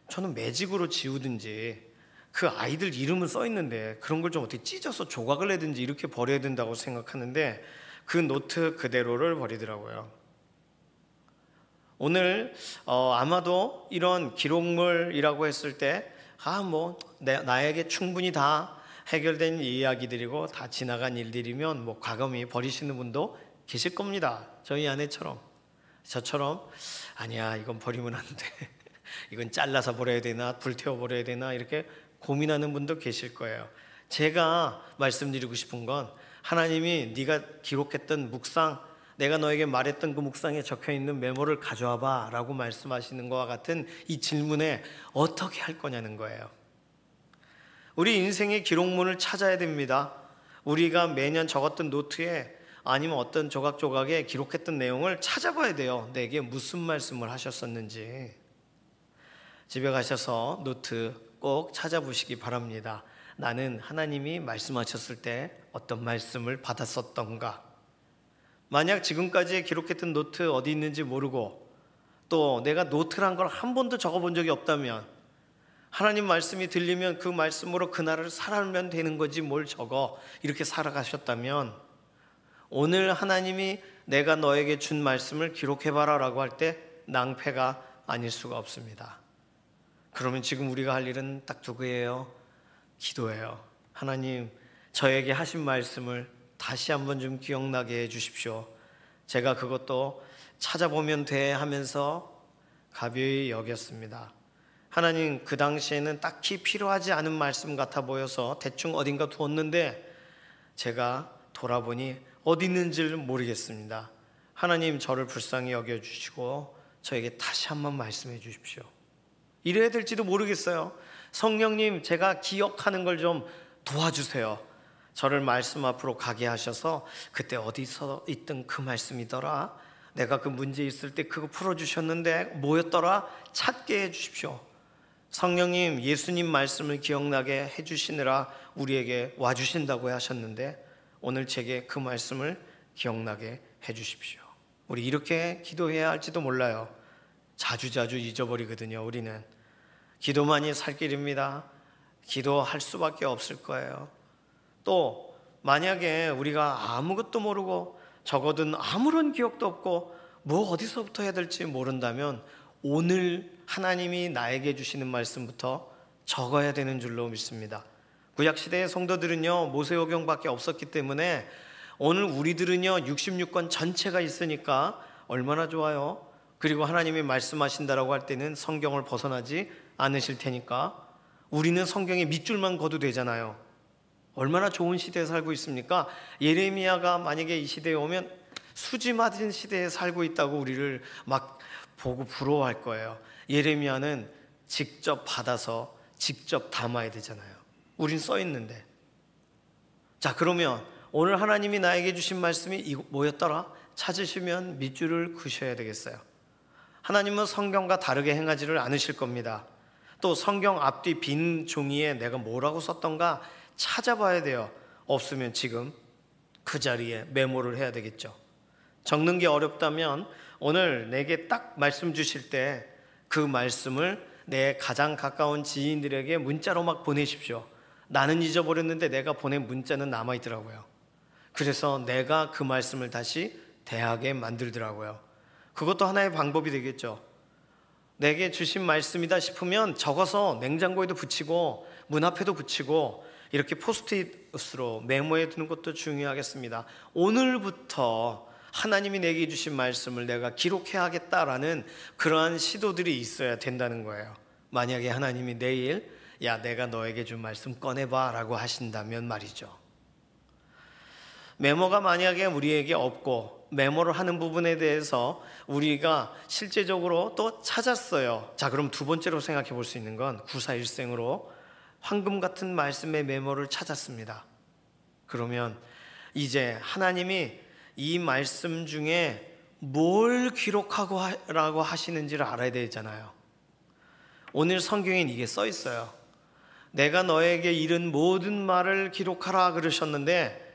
저는 매직으로 지우든지 그 아이들 이름은 써 있는데 그런 걸 좀 어떻게 찢어서 조각을 내든지 이렇게 버려야 된다고 생각하는데 그 노트 그대로를 버리더라고요. 오늘 아마도 이런 기록물이라고 했을 때 나에게 충분히 다 해결된 이야기들이고 다 지나간 일들이면 과감히 버리시는 분도 계실 겁니다. 저희 아내처럼, 저처럼 아니야 이건 버리면 안 돼, 이건 잘라서 버려야 되나 불태워 버려야 되나 이렇게 고민하는 분도 계실 거예요. 제가 말씀드리고 싶은 건 하나님이 네가 기록했던 묵상, 내가 너에게 말했던 그 묵상에 적혀있는 메모를 가져와 봐 라고 말씀하시는 것과 같은 이 질문에 어떻게 할 거냐는 거예요. 우리 인생의 기록문을 찾아야 됩니다. 우리가 매년 적었던 노트에 아니면 어떤 조각조각에 기록했던 내용을 찾아봐야 돼요. 내게 무슨 말씀을 하셨었는지. 집에 가셔서 노트 꼭 찾아보시기 바랍니다. 나는 하나님이 말씀하셨을 때 어떤 말씀을 받았었던가. 만약 지금까지 기록했던 노트 어디 있는지 모르고 또 내가 노트란 걸 한 번도 적어본 적이 없다면, 하나님 말씀이 들리면 그 말씀으로 그날을 살아면 되는 거지 뭘 적어 이렇게 살아가셨다면, 오늘 하나님이 내가 너에게 준 말씀을 기록해봐라 라고 할 때 낭패가 아닐 수가 없습니다. 그러면 지금 우리가 할 일은 딱 두 개예요. 기도예요. 하나님, 저에게 하신 말씀을 다시 한번 좀 기억나게 해 주십시오. 제가 그것도 찾아보면 돼 하면서 가벼이 여겼습니다. 하나님, 그 당시에는 딱히 필요하지 않은 말씀 같아 보여서 대충 어딘가 두었는데 제가 돌아보니 어디 있는지를 모르겠습니다. 하나님, 저를 불쌍히 여겨주시고 저에게 다시 한번 말씀해 주십시오. 이래야 될지도 모르겠어요. 성령님, 제가 기억하는 걸 좀 도와주세요. 저를 말씀 앞으로 가게 하셔서 그때 어디서 있던 그 말씀이더라, 내가 그 문제 있을 때 그거 풀어주셨는데 뭐였더라, 찾게 해주십시오. 성령님, 예수님 말씀을 기억나게 해주시느라 우리에게 와주신다고 하셨는데 오늘 제게 그 말씀을 기억나게 해주십시오. 우리 이렇게 기도해야 할지도 몰라요. 자주자주 잊어버리거든요. 우리는 기도만이 살 길입니다. 기도할 수밖에 없을 거예요. 또 만약에 우리가 아무것도 모르고 적어든 아무런 기억도 없고 뭐 어디서부터 해야 될지 모른다면 오늘 하나님이 나에게 주시는 말씀부터 적어야 되는 줄로 믿습니다. 구약시대의 성도들은요, 모세오경밖에 없었기 때문에 오늘 우리들은요 66권 전체가 있으니까 얼마나 좋아요. 그리고 하나님이 말씀하신다라고 할 때는 성경을 벗어나지 않으실 테니까 우리는 성경에 밑줄만 걷어도 되잖아요. 얼마나 좋은 시대에 살고 있습니까? 예레미야가 만약에 이 시대에 오면 수지 맞은 시대에 살고 있다고 우리를 막 보고 부러워할 거예요. 예레미야는 직접 받아서 직접 담아야 되잖아요. 우린 써 있는데. 자, 그러면 오늘 하나님이 나에게 주신 말씀이 뭐였더라? 찾으시면 밑줄을 그으셔야 되겠어요. 하나님은 성경과 다르게 행하지를 않으실 겁니다. 또 성경 앞뒤 빈 종이에 내가 뭐라고 썼던가 찾아봐야 돼요. 없으면 지금 그 자리에 메모를 해야 되겠죠. 적는 게 어렵다면 오늘 내게 딱 말씀 주실 때 그 말씀을 내 가장 가까운 지인들에게 문자로 막 보내십시오. 나는 잊어버렸는데 내가 보낸 문자는 남아있더라고요. 그래서 내가 그 말씀을 다시 대하게 만들더라고요. 그것도 하나의 방법이 되겠죠. 내게 주신 말씀이다 싶으면 적어서 냉장고에도 붙이고 문 앞에도 붙이고 이렇게 포스트잇으로 메모해 두는 것도 중요하겠습니다. 오늘부터 하나님이 내게 주신 말씀을 내가 기록해야겠다라는 그러한 시도들이 있어야 된다는 거예요. 만약에 하나님이 내일 야, 내가 너에게 준 말씀 꺼내봐 라고 하신다면 말이죠. 메모가 만약에 우리에게 없고 메모를 하는 부분에 대해서 우리가 실제적으로 또 찾았어요. 자, 그럼 두 번째로 생각해 볼 수 있는 건 구사일생으로 황금 같은 말씀의 메모를 찾았습니다. 그러면 이제 하나님이 이 말씀 중에 뭘 기록하라고 하시는지를 알아야 되잖아요. 오늘 성경엔 이게 써 있어요. 내가 너에게 이른 모든 말을 기록하라 그러셨는데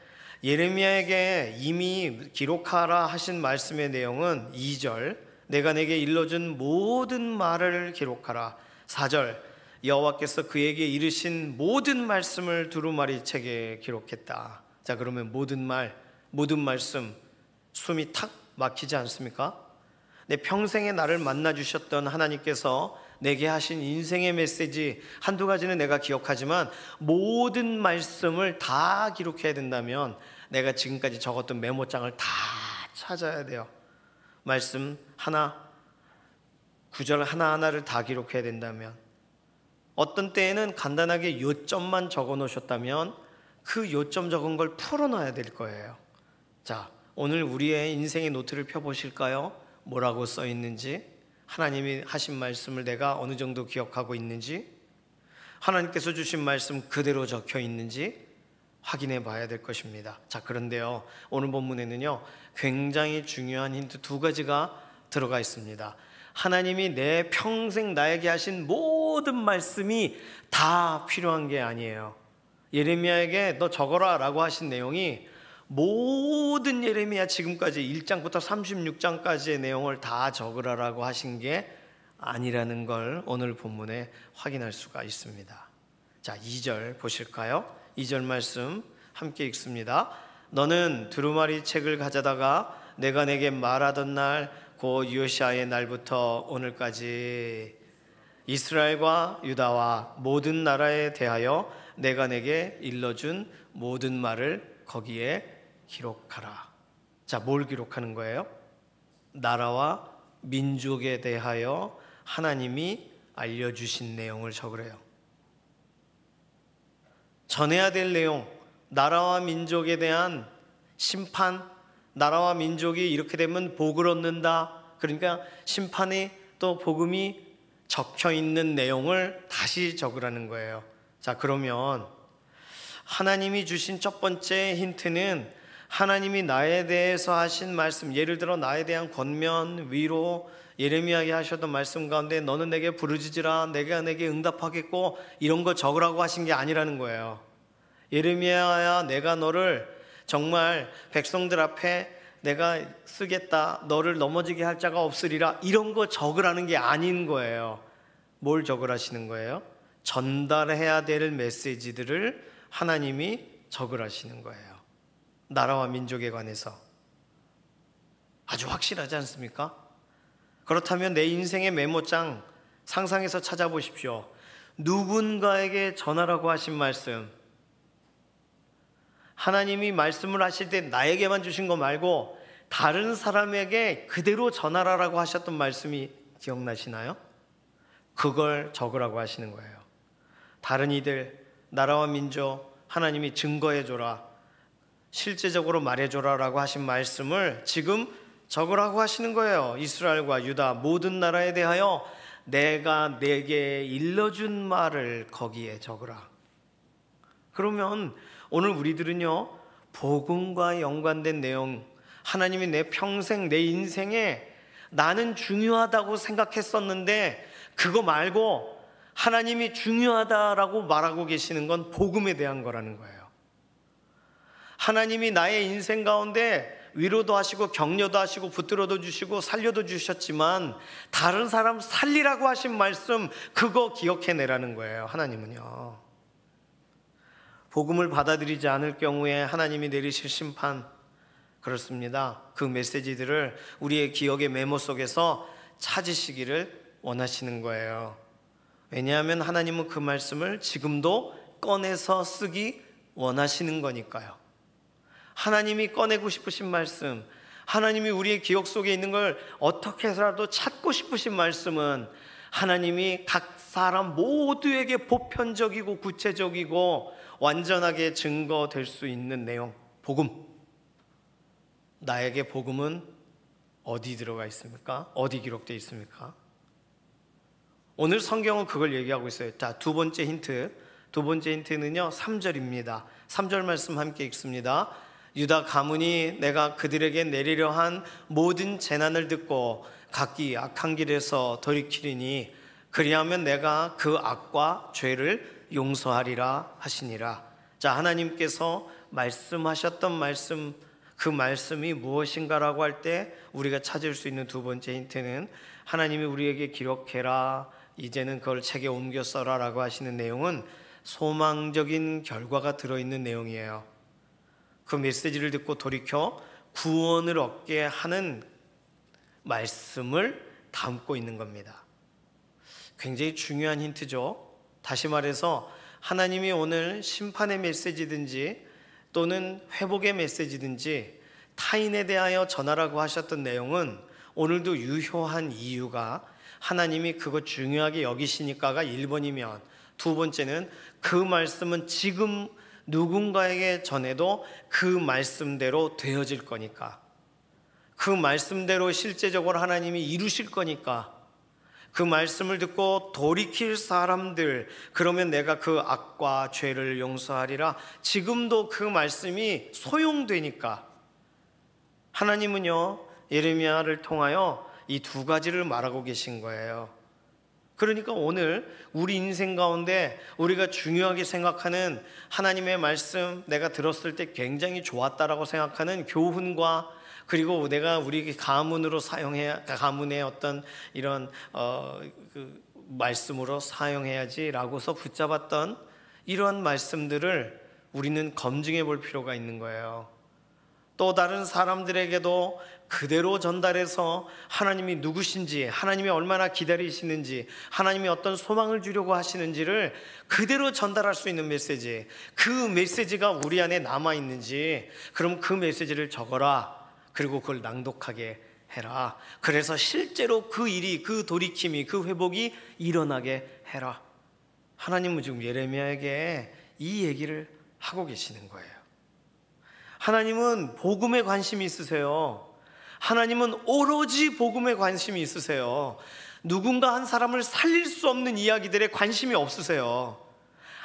예레미야에게 이미 기록하라 하신 말씀의 내용은 2절 내가 내게 일러준 모든 말을 기록하라. 4절 여호와께서 그에게 이르신 모든 말씀을 두루마리 책에 기록했다. 자, 그러면 모든 말씀 숨이 탁 막히지 않습니까? 내 평생에 나를 만나 주셨던 하나님께서 내게 하신 인생의 메시지 한두 가지는 내가 기억하지만 모든 말씀을 다 기록해야 된다면 내가 지금까지 적었던 메모장을 다 찾아야 돼요. 말씀 하나, 구절 하나하나를 다 기록해야 된다면, 어떤 때에는 간단하게 요점만 적어 놓으셨다면 그 요점 적은 걸 풀어놔야 될 거예요. 자, 오늘 우리의 인생의 노트를 펴보실까요? 뭐라고 써 있는지, 하나님이 하신 말씀을 내가 어느 정도 기억하고 있는지, 하나님께서 주신 말씀 그대로 적혀 있는지 확인해 봐야 될 것입니다. 자, 그런데요, 오늘 본문에는요 굉장히 중요한 힌트 두 가지가 들어가 있습니다. 하나님이 내 평생 나에게 하신 모든 말씀이 다 필요한 게 아니에요. 예레미야에게 너 적어라 라고 하신 내용이 모든 예레미야 지금까지 1장부터 36장까지의 내용을 다 적으라라고 하신 게 아니라는 걸 오늘 본문에 확인할 수가 있습니다. 자, 2절 보실까요? 2절 말씀 함께 읽습니다. 너는 두루마리 책을 가져다가 내가 내게 말하던 날 고 요시아의 날부터 오늘까지 이스라엘과 유다와 모든 나라에 대하여 내가 내게 일러준 모든 말을 거기에 기록하라. 자, 뭘 기록하는 거예요? 나라와 민족에 대하여 하나님이 알려주신 내용을 적으래요. 전해야 될 내용, 나라와 민족에 대한 심판, 나라와 민족이 이렇게 되면 복을 얻는다. 그러니까 심판이 또 복음이 적혀 있는 내용을 다시 적으라는 거예요. 자, 그러면 하나님이 주신 첫 번째 힌트는 하나님이 나에 대해서 하신 말씀, 예를 들어 나에 대한 권면, 위로, 예레미야에게 하셨던 말씀 가운데 너는 내게 부르짖으라, 내가 내게 응답하겠고, 이런 거 적으라고 하신 게 아니라는 거예요. 예레미야야, 내가 너를 정말 백성들 앞에 내가 쓰겠다, 너를 넘어지게 할 자가 없으리라, 이런 거 적으라는 게 아닌 거예요. 뭘 적으라시는 거예요? 전달해야 될 메시지들을 하나님이 적으라시는 거예요. 나라와 민족에 관해서. 아주 확실하지 않습니까? 그렇다면 내 인생의 메모장 상상해서 찾아보십시오. 누군가에게 전하라고 하신 말씀, 하나님이 말씀을 하실 때 나에게만 주신 거 말고 다른 사람에게 그대로 전하라고 하셨던 말씀이 기억나시나요? 그걸 적으라고 하시는 거예요. 다른 이들, 나라와 민족, 하나님이 증거해줘라, 실제적으로 말해줘라라고 하신 말씀을 지금 적으라고 하시는 거예요. 이스라엘과 유다 모든 나라에 대하여 내가 내게 일러준 말을 거기에 적으라. 그러면 오늘 우리들은요, 복음과 연관된 내용, 하나님이 내 평생, 내 인생에 나는 중요하다고 생각했었는데 그거 말고 하나님이 중요하다라고 말하고 계시는 건 복음에 대한 거라는 거예요. 하나님이 나의 인생 가운데 위로도 하시고 격려도 하시고 붙들어도 주시고 살려도 주셨지만 다른 사람 살리라고 하신 말씀, 그거 기억해내라는 거예요. 하나님은요, 복음을 받아들이지 않을 경우에 하나님이 내리실 심판, 그렇습니다. 그 메시지들을 우리의 기억의 메모 속에서 찾으시기를 원하시는 거예요. 왜냐하면 하나님은 그 말씀을 지금도 꺼내서 쓰기 원하시는 거니까요. 하나님이 꺼내고 싶으신 말씀, 하나님이 우리의 기억 속에 있는 걸 어떻게 해서라도 찾고 싶으신 말씀은 하나님이 각 사람 모두에게 보편적이고 구체적이고 완전하게 증거될 수 있는 내용, 복음. 나에게 복음은 어디 들어가 있습니까? 어디 기록되어 있습니까? 오늘 성경은 그걸 얘기하고 있어요. 자, 두 번째 힌트는요 3절입니다 3절 말씀 함께 읽습니다. 유다 가문이 내가 그들에게 내리려 한 모든 재난을 듣고 각기 악한 길에서 돌이키리니 그리하면 내가 그 악과 죄를 용서하리라 하시니라. 자, 하나님께서 말씀하셨던 말씀, 그 말씀이 무엇인가라고 할 때 우리가 찾을 수 있는 두 번째 힌트는 하나님이 우리에게 기록해라, 이제는 그걸 책에 옮겨 써라라고 하시는 내용은 소망적인 결과가 들어있는 내용이에요. 그 메시지를 듣고 돌이켜 구원을 얻게 하는 말씀을 담고 있는 겁니다. 굉장히 중요한 힌트죠. 다시 말해서 하나님이 오늘 심판의 메시지든지 또는 회복의 메시지든지 타인에 대하여 전하라고 하셨던 내용은 오늘도 유효한 이유가 하나님이 그거 중요하게 여기시니까가 1번이면, 두 번째는 그 말씀은 지금 누군가에게 전해도 그 말씀대로 되어질 거니까, 그 말씀대로 실제적으로 하나님이 이루실 거니까, 그 말씀을 듣고 돌이킬 사람들, 그러면 내가 그 악과 죄를 용서하리라. 지금도 그 말씀이 소용되니까 하나님은요 예레미야를 통하여 이 두 가지를 말하고 계신 거예요. 그러니까 오늘 우리 인생 가운데 우리가 중요하게 생각하는 하나님의 말씀, 내가 들었을 때 굉장히 좋았다라고 생각하는 교훈과, 그리고 내가 우리 가문의 어떤 이런 그 말씀으로 사용해야지라고서 붙잡았던 이러한 말씀들을 우리는 검증해 볼 필요가 있는 거예요. 또 다른 사람들에게도 그대로 전달해서 하나님이 누구신지, 하나님이 얼마나 기다리시는지, 하나님이 어떤 소망을 주려고 하시는지를 그대로 전달할 수 있는 메시지, 그 메시지가 우리 안에 남아있는지, 그럼 그 메시지를 적어라. 그리고 그걸 낭독하게 해라. 그래서 실제로 그 일이, 그 돌이킴이, 그 회복이 일어나게 해라. 하나님은 지금 예레미야에게 이 얘기를 하고 계시는 거예요. 하나님은 복음에 관심이 있으세요. 하나님은 오로지 복음에 관심이 있으세요. 누군가 한 사람을 살릴 수 없는 이야기들에 관심이 없으세요.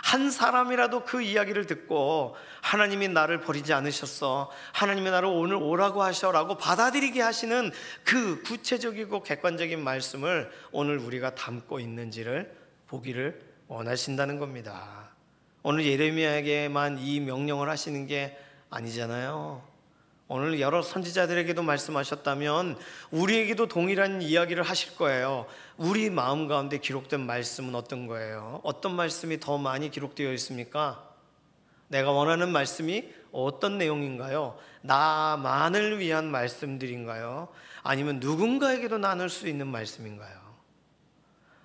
한 사람이라도 그 이야기를 듣고 하나님이 나를 버리지 않으셨어, 하나님이 나를 오늘 오라고 하셔라고 받아들이게 하시는 그 구체적이고 객관적인 말씀을 오늘 우리가 담고 있는지를 보기를 원하신다는 겁니다. 오늘 예레미야에게만 이 명령을 하시는 게 아니잖아요. 오늘 여러 선지자들에게도 말씀하셨다면 우리에게도 동일한 이야기를 하실 거예요. 우리 마음 가운데 기록된 말씀은 어떤 거예요? 어떤 말씀이 더 많이 기록되어 있습니까? 내가 원하는 말씀이 어떤 내용인가요? 나만을 위한 말씀들인가요? 아니면 누군가에게도 나눌 수 있는 말씀인가요?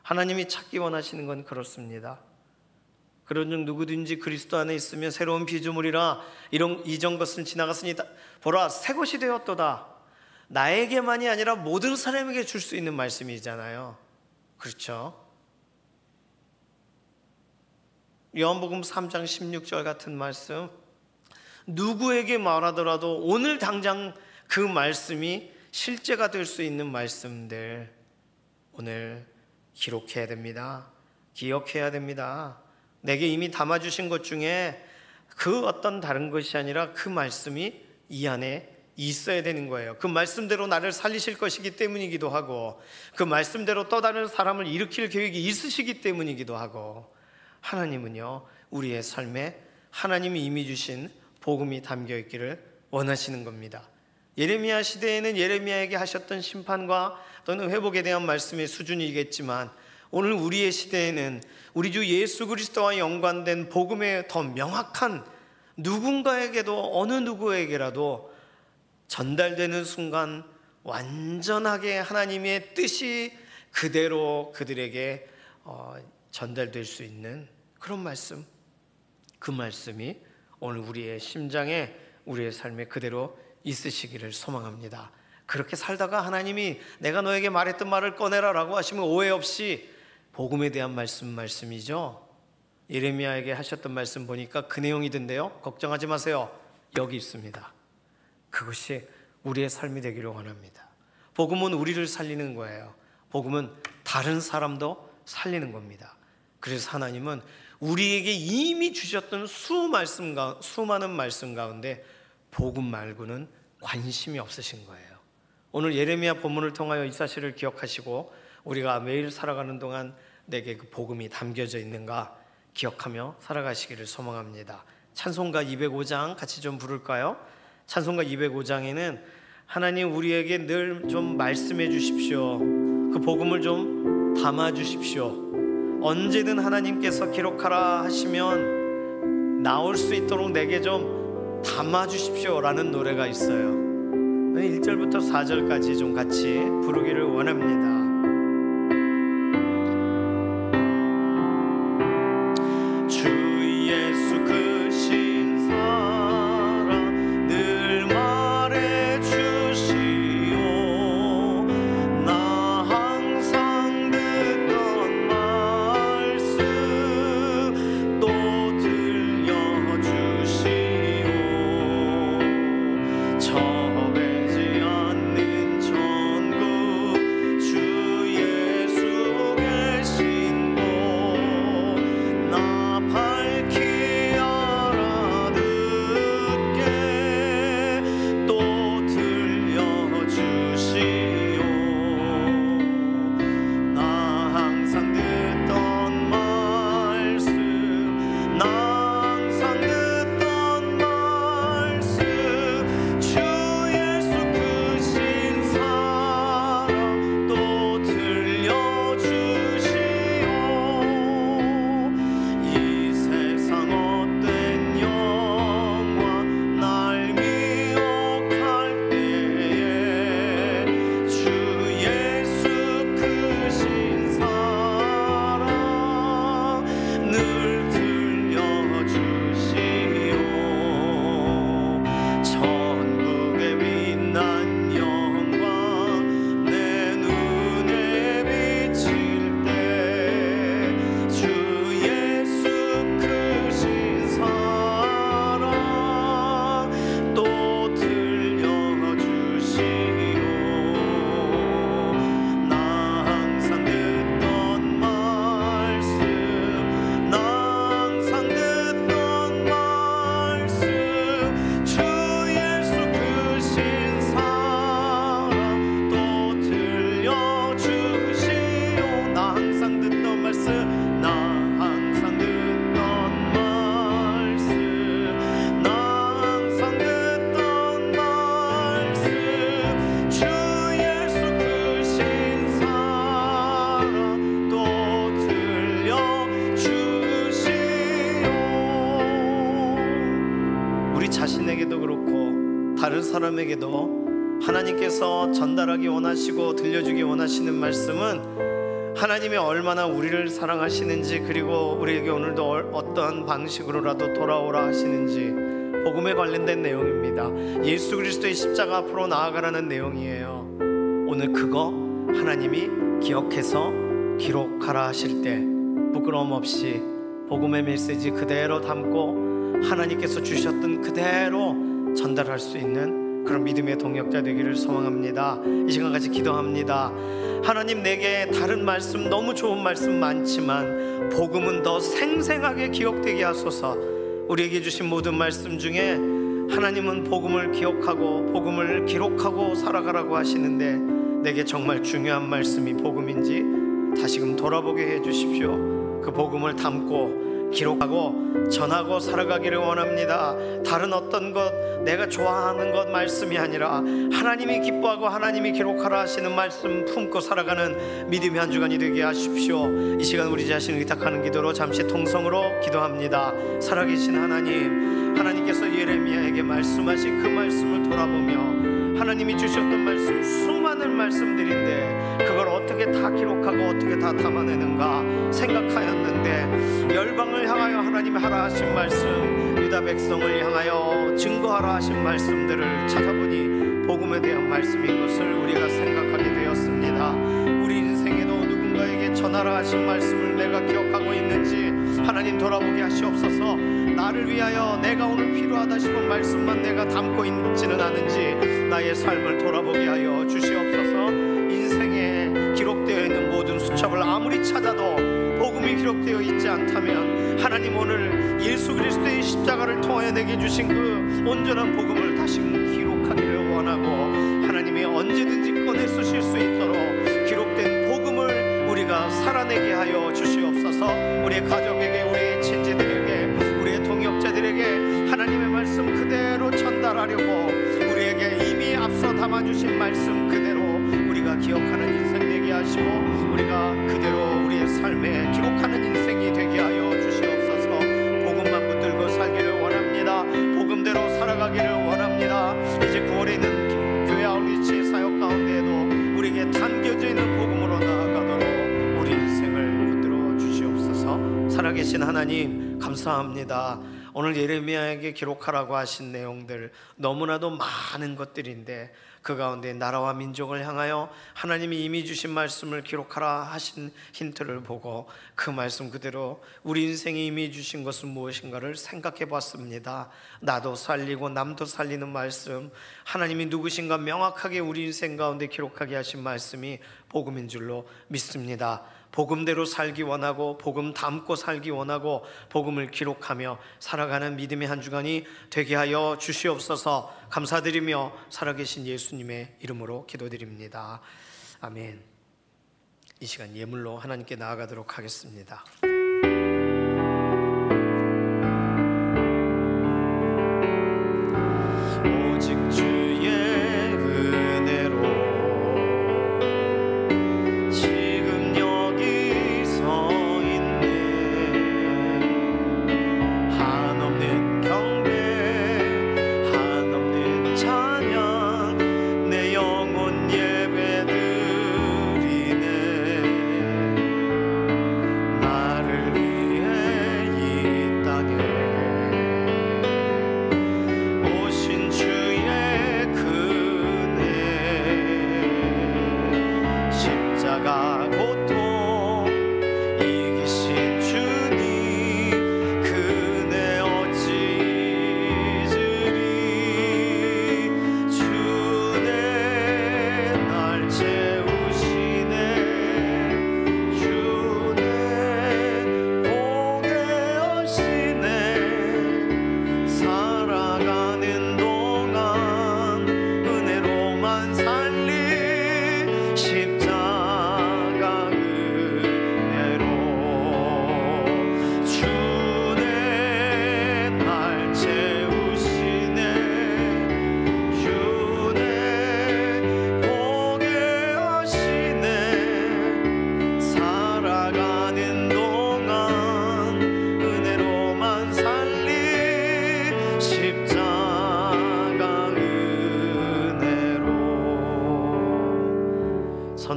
하나님이 찾기 원하시는 건 그렇습니다. 그런 중 누구든지 그리스도 안에 있으면 새로운 피조물이라, 이런 이전 것은 지나갔으니 보라 새 것이 되었도다. 나에게만이 아니라 모든 사람에게 줄 수 있는 말씀이잖아요. 그렇죠? 요한복음 3장 16절 같은 말씀, 누구에게 말하더라도 오늘 당장 그 말씀이 실제가 될 수 있는 말씀들 오늘 기록해야 됩니다. 기억해야 됩니다. 내게 이미 담아주신 것 중에 그 어떤 다른 것이 아니라 그 말씀이 이 안에 있어야 되는 거예요. 그 말씀대로 나를 살리실 것이기 때문이기도 하고, 그 말씀대로 또 다른 사람을 일으킬 계획이 있으시기 때문이기도 하고, 하나님은요 우리의 삶에 하나님이 이미 주신 복음이 담겨 있기를 원하시는 겁니다. 예레미야 시대에는 예레미야에게 하셨던 심판과 또는 회복에 대한 말씀의 수준이겠지만, 오늘 우리의 시대에는 우리 주 예수 그리스도와 연관된 복음의 더 명확한, 누군가에게도 어느 누구에게라도 전달되는 순간 완전하게 하나님의 뜻이 그대로 그들에게 전달될 수 있는 그런 말씀, 그 말씀이 오늘 우리의 심장에, 우리의 삶에 그대로 있으시기를 소망합니다. 그렇게 살다가 하나님이 내가 너에게 말했던 말을 꺼내라 라고 하시면 오해 없이 복음에 대한 말씀이죠. 예레미야에게 하셨던 말씀 보니까 그 내용이던데요. 걱정하지 마세요. 여기 있습니다. 그것이 우리의 삶이 되기를 원합니다. 복음은 우리를 살리는 거예요. 복음은 다른 사람도 살리는 겁니다. 그래서 하나님은 우리에게 이미 주셨던 수많은 말씀 가운데 복음 말고는 관심이 없으신 거예요. 오늘 예레미야 본문을 통하여 이 사실을 기억하시고 우리가 매일 살아가는 동안 내게 그 복음이 담겨져 있는가 기억하며 살아가시기를 소망합니다. 찬송가 205장 같이 좀 부를까요? 찬송가 205장에는 하나님 우리에게 늘 좀 말씀해 주십시오. 그 복음을 좀 담아 주십시오. 언제든 하나님께서 기록하라 하시면 나올 수 있도록 내게 좀 담아 주십시오 라는 노래가 있어요. 1절부터 4절까지 좀 같이 부르기를 원합니다. 주 우리 자신에게도 그렇고 다른 사람에게도 하나님께서 전달하기 원하시고 들려주기 원하시는 말씀은 하나님이 얼마나 우리를 사랑하시는지, 그리고 우리에게 오늘도 어떠한 방식으로라도 돌아오라 하시는지 복음에 관련된 내용입니다. 예수 그리스도의 십자가 앞으로 나아가라는 내용이에요. 오늘 그거 하나님이 기억해서 기록하라 하실 때 부끄러움 없이 복음의 메시지 그대로 담고 하나님께서 주셨던 그대로 전달할 수 있는 그런 믿음의 동역자 되기를 소망합니다. 이 시간 같이 기도합니다. 하나님, 내게 다른 말씀, 너무 좋은 말씀 많지만 복음은 더 생생하게 기억되게 하소서. 우리에게 주신 모든 말씀 중에 하나님은 복음을 기억하고 복음을 기록하고 살아가라고 하시는데, 내게 정말 중요한 말씀이 복음인지 다시금 돌아보게 해 주십시오. 그 복음을 담고 기록하고 전하고 살아가기를 원합니다. 다른 어떤 것, 내가 좋아하는 것 말씀이 아니라 하나님이 기뻐하고 하나님이 기록하라 하시는 말씀 품고 살아가는 믿음의 한 주간이 되게 하십시오. 이 시간 우리 자신을 의탁하는 기도로 잠시 통성으로 기도합니다. 살아계신 하나님, 하나님께서 예레미야에게 말씀하신 그 말씀을 돌아보며 하나님이 주셨던 말씀, 수많은 말씀들인데 그걸 어떻게 다 기록하고 어떻게 다 담아내는가 생각하였는데, 열방을 향하여 하나님이 하라 하신 말씀, 유다 백성을 향하여 증거하라 하신 말씀들을 찾아보니 복음에 대한 말씀인 것을 우리가 생각하게 되었습니다. 우리 인생에도 누군가에게 전하라 하신 말씀을 내가 기억하고 있는지 하나님 돌아보게 하시옵소서. 나를 위하여 내가 오늘 필요하다 싶은 말씀만 내가 담고 있지는 않은지 나의 삶을 돌아보게 하여 주시옵소서. 인생에 기록되어 있는 모든 수첩을 아무리 찾아도 복음이 기록되어 있지 않다면 하나님, 오늘 예수 그리스도의 십자가를 통하여 내게 주신 그 온전한 복음을 다시 기록하기를 원하고, 하나님이 언제든지 꺼내 쓰실 수 있도록 기록된 복음을 우리가 살아내게 하여 주시옵소서. 우리의 가족에게, 우리의 친지들에게, 우리의 동역자들에게 하나님의 말씀 그대로 전달하려고 우리에게 이미 앞서 담아주신 말씀 그대로 우리가 기억하는 인생 되게 하시고, 우리가 그대로 우리의 삶에 기록하는 인생이 되게 하여 주시옵소서. 복음만 붙들고 살기를 원합니다. 복음대로 살아가기를 원합니다. 이제 9월에 있는 교회 아웃리치 사역 가운데에도 우리에게 담겨져 있는 복음으로 나아가도록 우리 인생을 붙들어 주시옵소서. 살아계신 하나님, 감사합니다. 오늘 예레미야에게 기록하라고 하신 내용들 너무나도 많은 것들인데, 그 가운데 나라와 민족을 향하여 하나님이 이미 주신 말씀을 기록하라 하신 힌트를 보고 그 말씀 그대로 우리 인생에 이미 주신 것은 무엇인가를 생각해 봤습니다. 나도 살리고 남도 살리는 말씀, 하나님이 누구신가 명확하게 우리 인생 가운데 기록하게 하신 말씀이 복음인 줄로 믿습니다. 복음대로 살기 원하고 복음 담고 살기 원하고 복음을 기록하며 살아가는 믿음의 한 주간이 되게 하여 주시옵소서. 감사드리며 살아계신 예수님의 이름으로 기도드립니다. 아멘. 이 시간 예물로 하나님께 나아가도록 하겠습니다. 오직 주의 은혜로 지금 여기 서 있네. 한없는 경배, 한없는 찬양, 내 영혼 예배드리네. 나를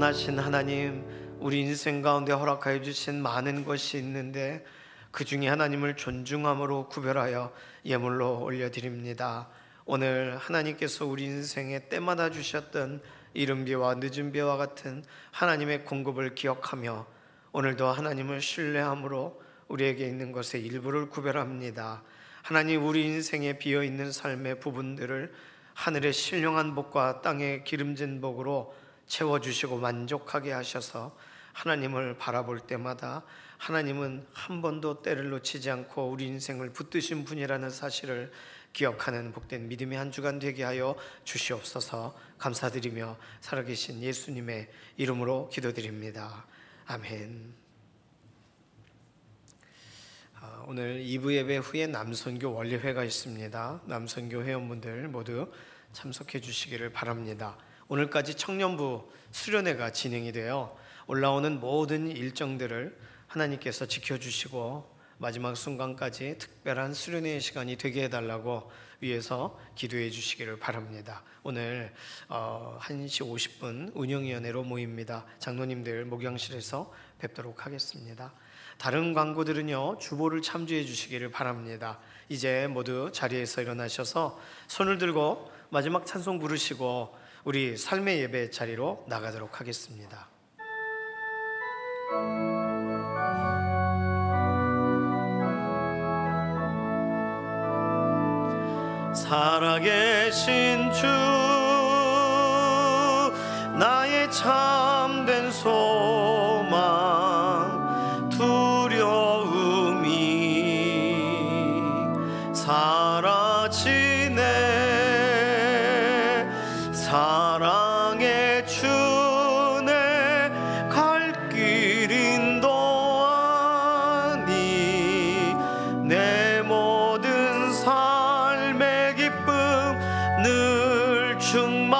선하신 하나님, 우리 인생 가운데 허락하여 주신 많은 것이 있는데 그 중에 하나님을 존중함으로 구별하여 예물로 올려드립니다. 오늘 하나님께서 우리 인생에 때마다 주셨던 이른 비와 늦은 비와 같은 하나님의 공급을 기억하며 오늘도 하나님을 신뢰함으로 우리에게 있는 것의 일부를 구별합니다. 하나님, 우리 인생에 비어있는 삶의 부분들을 하늘의 신령한 복과 땅의 기름진 복으로 채워주시고 만족하게 하셔서 하나님을 바라볼 때마다 하나님은 한 번도 때를 놓치지 않고 우리 인생을 붙드신 분이라는 사실을 기억하는 복된 믿음의 한 주간 되게 하여 주시옵소서. 감사드리며 살아계신 예수님의 이름으로 기도드립니다. 아멘. 오늘 2부 예배 후에 남선교 원례회가 있습니다. 남선교 회원분들 모두 참석해 주시기를 바랍니다. 오늘까지 청년부 수련회가 진행이 되어 올라오는 모든 일정들을 하나님께서 지켜주시고 마지막 순간까지 특별한 수련회의 시간이 되게 해달라고 위해서 기도해 주시기를 바랍니다. 오늘 1시 50분 운영위원회로 모입니다. 장로님들 목양실에서 뵙도록 하겠습니다. 다른 광고들은요, 주보를 참조해 주시기를 바랍니다. 이제 모두 자리에서 일어나셔서 손을 들고 마지막 찬송 부르시고 우리 삶의 예배 자리로 나가도록 하겠습니다. 살아계신 주, 나의 참된 소망, 두려움이 사라지네. 사랑의 주, 내 갈 길 인도하니 내 모든 삶의 기쁨 늘 충만하네.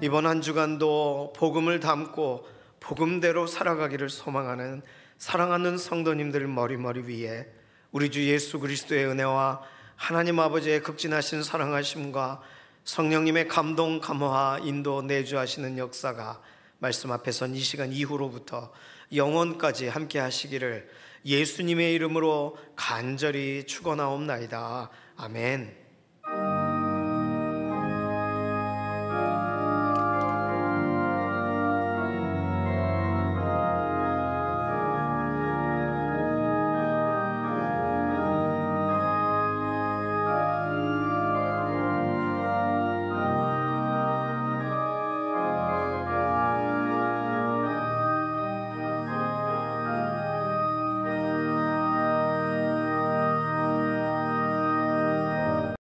이번 한 주간도 복음을 담고 복음대로 살아가기를 소망하는 사랑하는 성도님들 머리머리 위에 우리 주 예수 그리스도의 은혜와 하나님 아버지의 극진하신 사랑하심과 성령님의 감동, 감화, 인도, 내주하시는 역사가 말씀 앞에선 이 시간 이후로부터 영원까지 함께 하시기를 예수님의 이름으로 간절히 축원하옵나이다. 아멘.